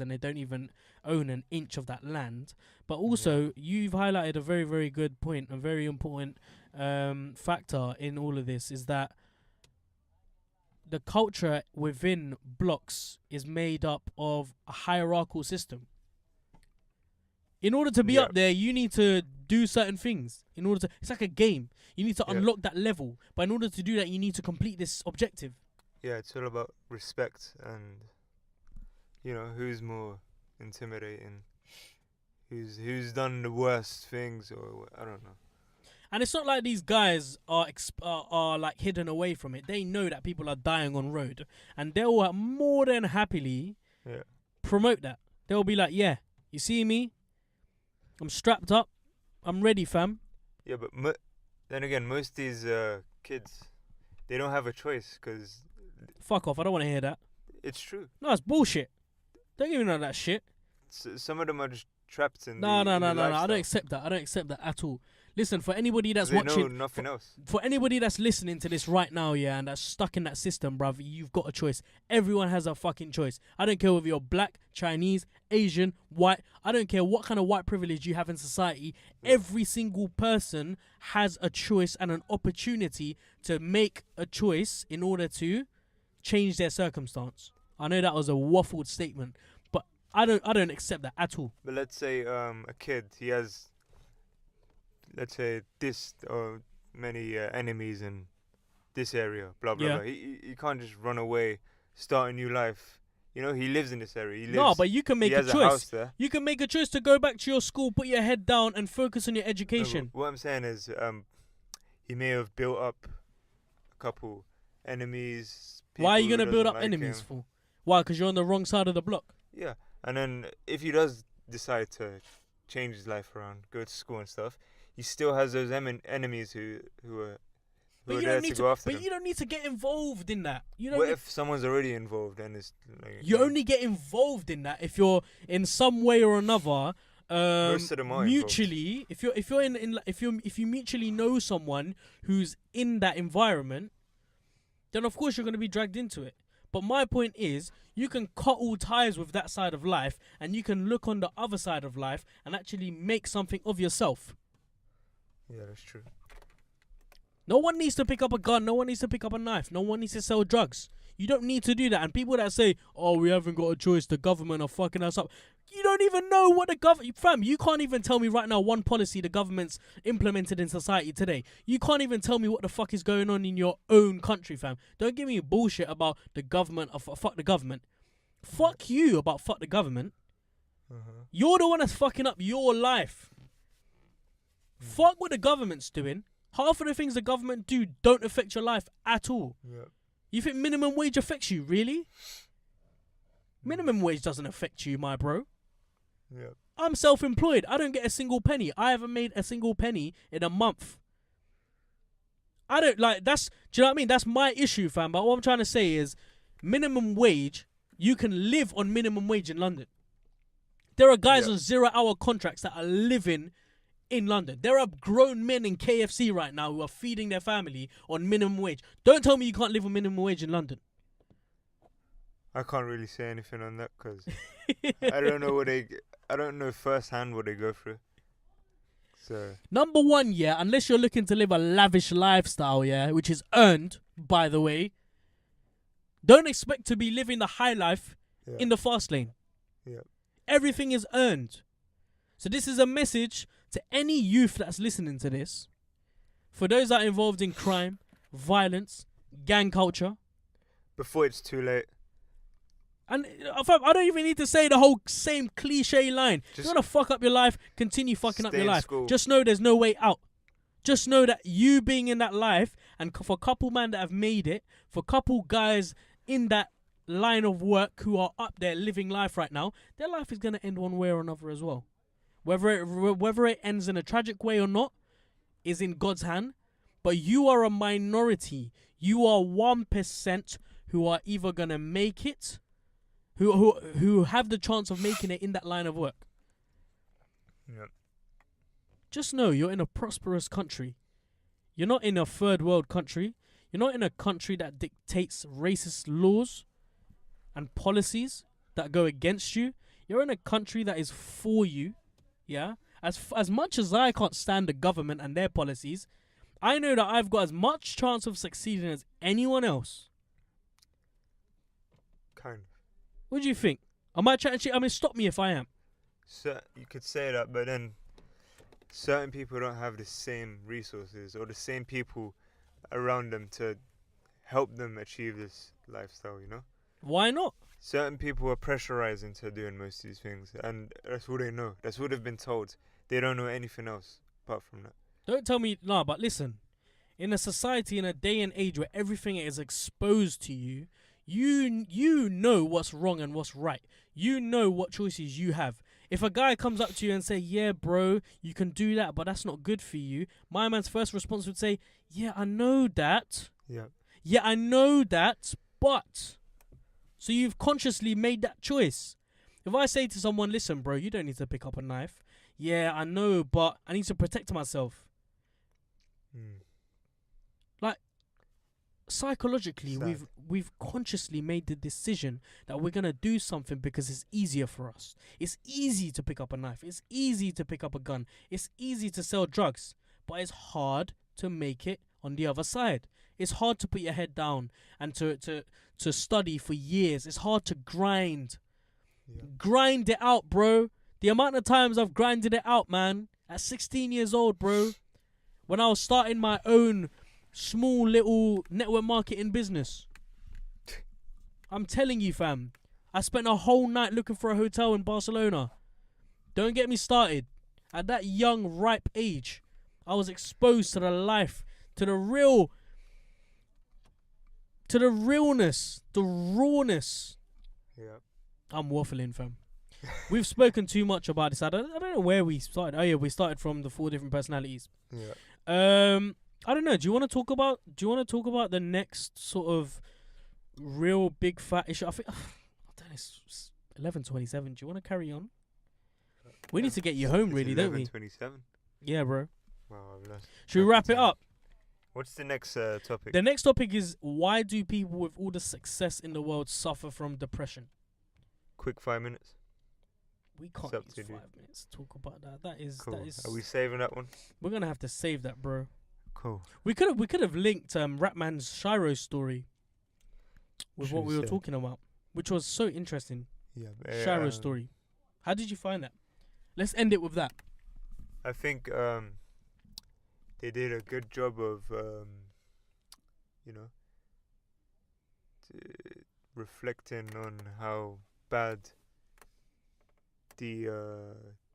and they don't even own an inch of that land. But also, you've highlighted a very, very good point, a very important factor in all of this, is that the culture within blocks is made up of a hierarchical system. In order to be up there, you need to do certain things. It's like a game. You need to unlock that level. But in order to do that, you need to complete this objective. Yeah, it's all about respect and, who's more intimidating, who's done the worst things, or I don't know. And it's not like these guys are like hidden away from it. They know that people are dying on road, and they'll more than happily promote that. They'll be like, yeah, you see me? I'm strapped up. I'm ready, fam. Yeah, but then again, most of these kids, they don't have a choice, because... Fuck off, I don't want to hear that. It's true. No, it's bullshit. Don't give me none of that shit. Some of them are just trapped in No, the I don't lifestyle. accept that. I don't accept that at all. Listen, for anybody that's They watching... know nothing else. For anybody that's listening to this right now, and that's stuck in that system, bruv, you've got a choice. Everyone has a fucking choice. I don't care whether you're black, Chinese, Asian, white. I don't care what kind of white privilege you have in society. Every single person has a choice and an opportunity to make a choice in order to change their circumstance. I know that was a waffled statement, but I don't accept that at all. But let's say a kid, he has... let's say this or many enemies in this area, blah blah blah. He can't just run away, start a new life. He lives in this area. No, but you can make a choice. House there. You can make a choice to go back to your school, put your head down, and focus on your education. No, what I'm saying is, he may have built up a couple enemies. Why are you gonna build up enemies for? Why? Because you're on the wrong side of the block. Yeah, and then if he does decide to change his life around, go to school and stuff, he still has those enemies who are there to go after him. But you don't need to get involved in that. What if someone's already involved and it's like... You only get involved in that if you're in some way or another most of them are mutually involved. If you mutually know someone who's in that environment, then of course you're going to be dragged into it. But my point is, you can cut all ties with that side of life, and you can look on the other side of life and actually make something of yourself. Yeah, that's true. No one needs to pick up a gun. No one needs to pick up a knife. No one needs to sell drugs. You don't need to do that. And people that say, oh, we haven't got a choice, the government are fucking us up. You don't even know what the government... Fam, you can't even tell me right now one policy the government's implemented in society today. You can't even tell me what the fuck is going on in your own country, fam. Don't give me bullshit about the government or fuck the government. Fuck you about fuck the government. You're the one that's fucking up your life. Fuck what the government's doing. Half of the things the government do don't affect your life at all. Yeah. You think minimum wage affects you, really? Minimum wage doesn't affect you, my bro. Yeah. I'm self-employed. I don't get a single penny. I haven't made a single penny in a month. I don't like that's. Do you know what I mean? That's my issue, fam. But what I'm trying to say is, minimum wage. You can live on minimum wage in London. There are guys Yeah. on 0-hour contracts that are living in London. There are grown men in KFC right now who are feeding their family on minimum wage. Don't tell me you can't live on minimum wage in London. I can't really say anything on that because I don't know I don't know firsthand what they go through. So Number one, yeah, unless you're looking to live a lavish lifestyle, yeah, which is earned, by the way, don't expect to be living the high life yeah. in the fast lane. Yeah. Everything is earned. So this is a message to any youth that's listening to this. For those that are involved in crime, violence, gang culture. Before it's too late. And fam, I don't even need to say the whole same cliche line. Just you want to fuck up your life, continue fucking up stay your in life. school. Just know there's no way out. Just know that you being in that life, and for a couple man that have made it, for a couple guys in that line of work who are up there living life right now, their life is going to end one way or another as well. Whether it ends in a tragic way or not is in God's hand. But you are a minority. You are 1% who are either going to make it, who have the chance of making it in that line of work. Yeah. Just know you're in a prosperous country. You're not in a third world country. You're not in a country that dictates racist laws and policies that go against you. You're in a country that is for you. Yeah? As much as I can't stand the government and their policies, I know that I've got as much chance of succeeding as anyone else. Kind of. What do you think? Am I chatting shit? I mean, stop me if I am. So you could say that, but then certain people don't have the same resources or the same people around them to help them achieve this lifestyle, you know? Why not? Certain people are pressurized into doing most of these things, and that's all they know. That's what they've been told. They don't know anything else apart from that. Don't tell me, no, but listen. In a society, in a day and age where everything is exposed to you, you know what's wrong and what's right. You know what choices you have. If a guy comes up to you and say, yeah, bro, you can do that, but that's not good for you, my man's first response would say, yeah, I know that. Yeah. Yeah, I know that, but... So you've consciously made that choice. If I say to someone, listen, bro, you don't need to pick up a knife. Yeah, I know, but I need to protect myself. Like, psychologically, Sad. we've consciously made the decision that we're going to do something because it's easier for us. It's easy to pick up a knife. It's easy to pick up a gun. It's easy to sell drugs. But it's hard to make it on the other side. It's hard to put your head down and to study for years. It's hard to grind. Yeah. Grind it out, bro. The amount of times I've grinded it out, man. At 16 years old, bro. When I was starting my own small little network marketing business. I'm telling you, fam. I spent a whole night looking for a hotel in Barcelona. Don't get me started. At that young, ripe age, I was exposed to the life, to the real... to the realness, the rawness. Yeah. I'm waffling, fam. We've spoken too much about this. I don't know where we started. Oh yeah, we started from the 4 different personalities. Yeah. I don't know. Do you want to talk about the next sort of real big fat issue? I think it's 11:27. Do you want to carry on? We need to get you home, really, don't we? 11:27. Yeah, bro. Wow, I've lost Should we track wrap of it time. up? What's the next topic? The next topic is, why do people with all the success in the world suffer from depression? Quick 5 minutes. We can't It's up use to 5 you. minutes to talk about that. That is. Cool. Are we saving that one? We're gonna have to save that, bro. Cool. We could have linked Ratman's Shiro story with what we were Should've said. talking about, which was so interesting. Yeah. Shiro story. How did you find that? Let's end it with that. I think they did a good job of reflecting on how bad the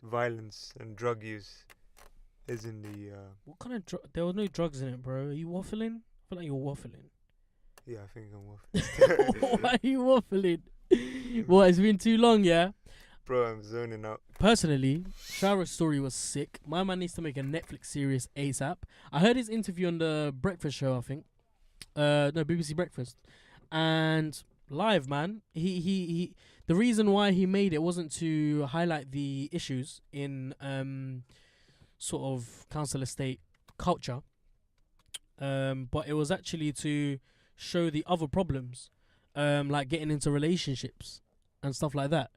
violence and drug use is in the What kind of there were no drugs in it, bro. Are you waffling? I feel like you're waffling. yeah, I think I'm waffling. Why are you waffling? What, it's been too long, yeah? Bro, I'm zoning out. Personally, Shiro's story was sick. My man needs to make a Netflix series ASAP. I heard his interview on the Breakfast Show, I think. No, BBC Breakfast. And live, man. He the reason why he made it wasn't to highlight the issues in sort of council estate culture, but it was actually to show the other problems, like getting into relationships and stuff like that.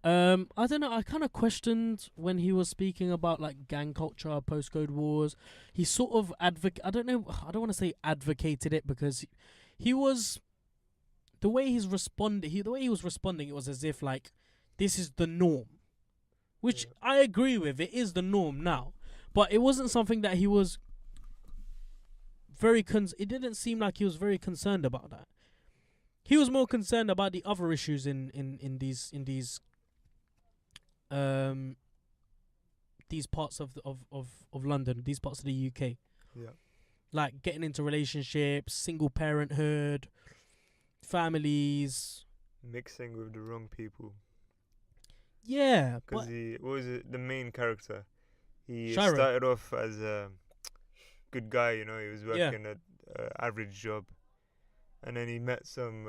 I don't know. I kind of questioned when he was speaking about like gang culture, postcode wars. He sort of I don't know. I don't want to say advocated it because he was the way he's responded. The way he was responding, it was as if like this is the norm, which I agree with. It is the norm now, but it wasn't something that he was it didn't seem like he was very concerned about that. He was more concerned about the other issues in these parts of London, these parts of the UK. Yeah. Like getting into relationships, single parenthood, families. Mixing with the wrong people. Yeah. Because what was it? The main character. He Shiro. started off as a good guy, you know. He was working at an average job, and then he met some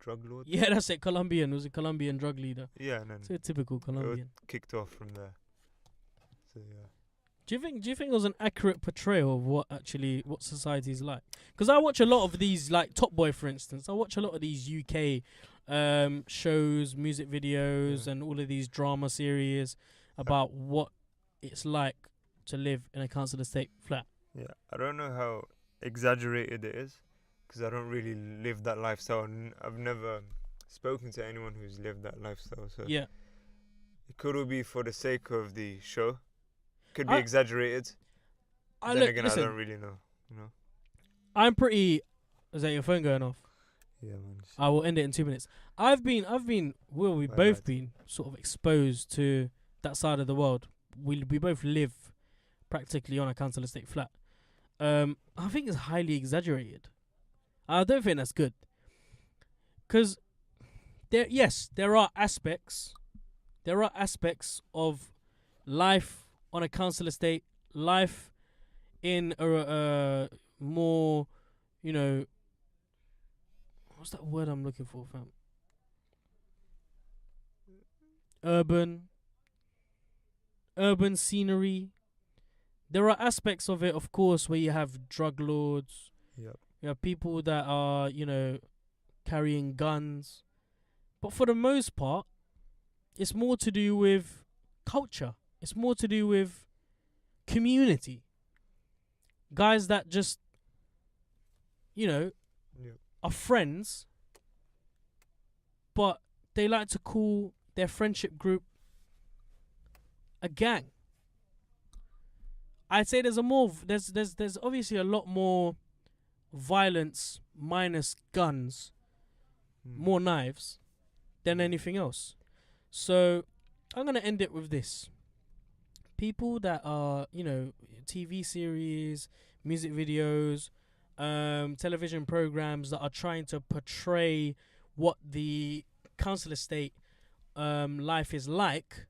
drug lord. Yeah, that's it. Colombian. It was a Colombian drug leader. Yeah, and then so a typical Colombian. Kicked off from there. So yeah. Do you think it was an accurate portrayal of what society is like? Because I watch a lot of these, like Top Boy, for instance. I watch a lot of these UK shows, music videos, and all of these drama series about what it's like to live in a council estate flat. Yeah, I don't know how exaggerated it is, because I don't really live that lifestyle, and I've never spoken to anyone who's lived that lifestyle. So yeah, it could all be for the sake of the show. Could be exaggerated. Then again, I don't really know. You know. I'm pretty. Is that your phone going off? Yeah, man. I will end it in 2 minutes. We've both been sort of exposed to that side of the world. We both live practically on a council estate flat. I think it's highly exaggerated. I don't think that's good. Because there are aspects of life on a council estate, life in a more, you know, what's that word I'm looking for, fam? Urban scenery. There are aspects of it, of course, where you have drug lords. Yep. You have people that are, you know, carrying guns. But for the most part, it's more to do with culture. It's more to do with community. Guys that just, you know, are friends, but they like to call their friendship group a gang. I'd say there's obviously a lot more violence minus guns, more knives than anything else. So I'm gonna end it with this. People that are, you know, TV series, music videos, television programs that are trying to portray what the council estate life is like,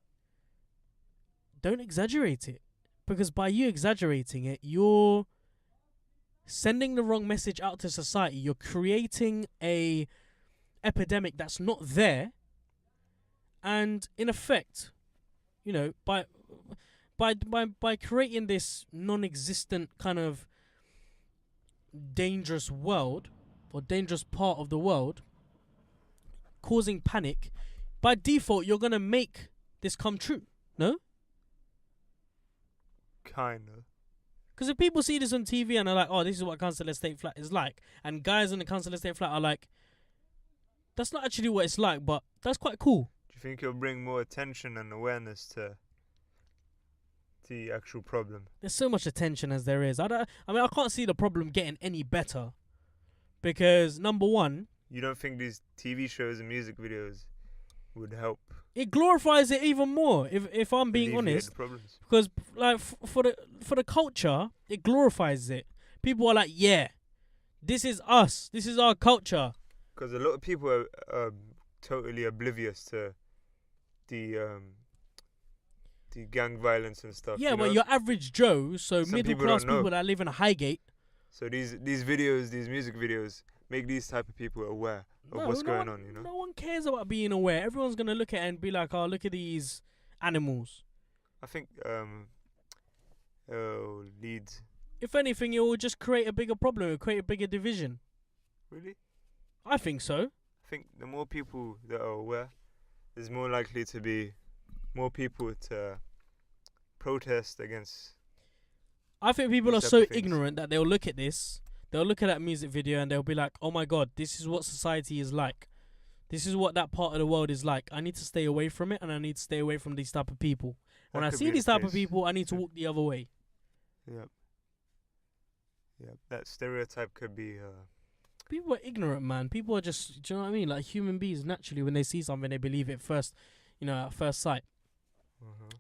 don't exaggerate it. Because by you exaggerating it, you're sending the wrong message out to society. You're creating a epidemic that's not there. And in effect, you know, by creating this non-existent kind of dangerous world or dangerous part of the world, causing panic, by default, you're going to make this come true. No? Kind of. Because if people see this on TV and are like, oh, this is what council estate flat is like, and guys in the council estate flat are like, that's not actually what it's like, but that's quite cool. Do you think it'll bring more attention and awareness to the actual problem? There's so much attention as there is. I can't see the problem getting any better. Because, number one, you don't think these TV shows and music videos would help? It glorifies it even more, if I'm being honest. Because like for the culture, it glorifies it. People are like, yeah, this is us. This is our culture. Because a lot of people are totally oblivious to the gang violence and stuff. Yeah, but your average Joe, so middle class people that live in Highgate. So these videos, these music videos, make these type of people aware of No, what's no going one, on, you know? No one cares about being aware. Everyone's gonna look at it and be like, "Oh, look at these animals." I think leads. If anything, it will just create a bigger problem. It will create a bigger division. Really? I think so. I think the more people that are aware, there's more likely to be more people to protest against. I think people are These type so of things. ignorant that they'll look at this, they'll look at that music video and they'll be like, "Oh my god, this is what society is like. This is what that part of the world is like. I need to stay away from it, and I need to stay away from these type of people. When That I could see be the these type of case. people, I need to Yeah. walk the other way." Yep. That stereotype could be. People are ignorant, man. People are just, do you know what I mean? Like human beings, naturally, when they see something, they believe it first, at first sight.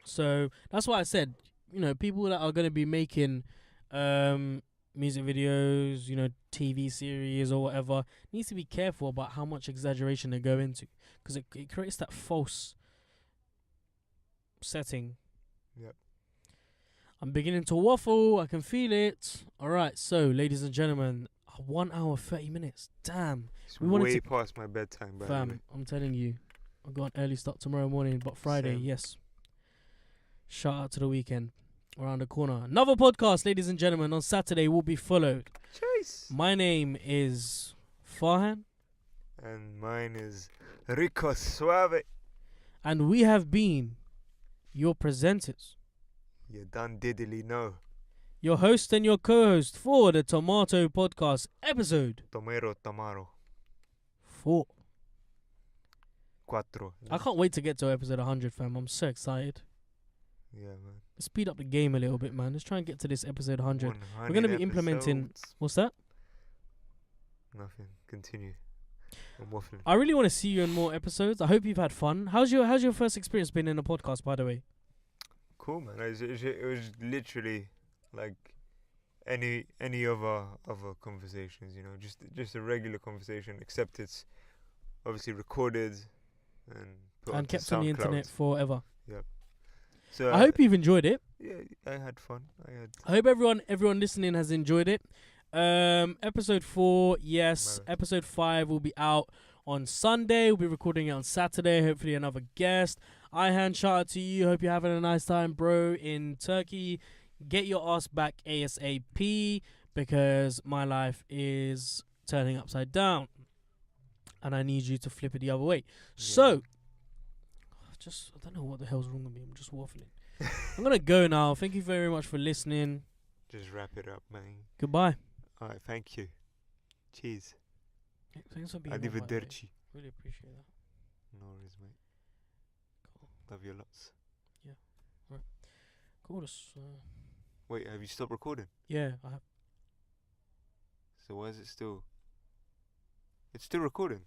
So that's why I said, people that are going to be making music videos, TV series or whatever, needs to be careful about how much exaggeration they go into, because it creates that false setting. Yep. I'm beginning to waffle. I can feel it. All right, so ladies and gentlemen, 1 hour 30 minutes. Damn, It's We wanted way to- past my bedtime, by the way. fam. I'm telling you, I've got an early start tomorrow morning, but Friday, Same. yes. Shout out to the weekend around the corner. Another podcast, ladies and gentlemen, on Saturday will be followed. Chase. My name is Farhan, And mine is Rico Suave. and we have been your presenters, You done diddly know. your host and your co-host for the Tomato Podcast, episode Tomero Tamaro. 4. Cuatro. I can't wait to get to episode 100, fam. I'm so excited. Yeah, man. Let's speed up the game a little bit, man. Let's try and get to this episode 100. 100 We're gonna be implementing- episodes. What's that? Nothing. Continue. I'm waffling. I really want to see you in more episodes. I hope you've had fun. How's your first experience been in a podcast, by the way? Cool, man. It was literally like any other conversations, just a regular conversation, except it's obviously recorded and put And onto kept on the internet SoundCloud. forever. So I hope you've enjoyed it. Yeah, I had fun. I hope everyone listening has enjoyed it. Episode 4, yes. Mad. Episode 5 will be out on Sunday. We'll be recording it on Saturday. Hopefully another guest. Ihan, shout out to you. Hope you're having a nice time, bro, in Turkey. Get your ass back ASAP, because my life is turning upside down, and I need you to flip it the other way. So, I don't know what the hell's wrong with me. I'm just waffling. I'm gonna go now. Thank you very much for listening. Just wrap it up, man. Goodbye. All right, thank you. Cheers. Thanks for being on, by the way. Arrivederci. Really appreciate that. No worries, mate. Cool. Love you lots. Cool. Wait, have you stopped recording? Yeah, I have. So why is it still? It's still recording.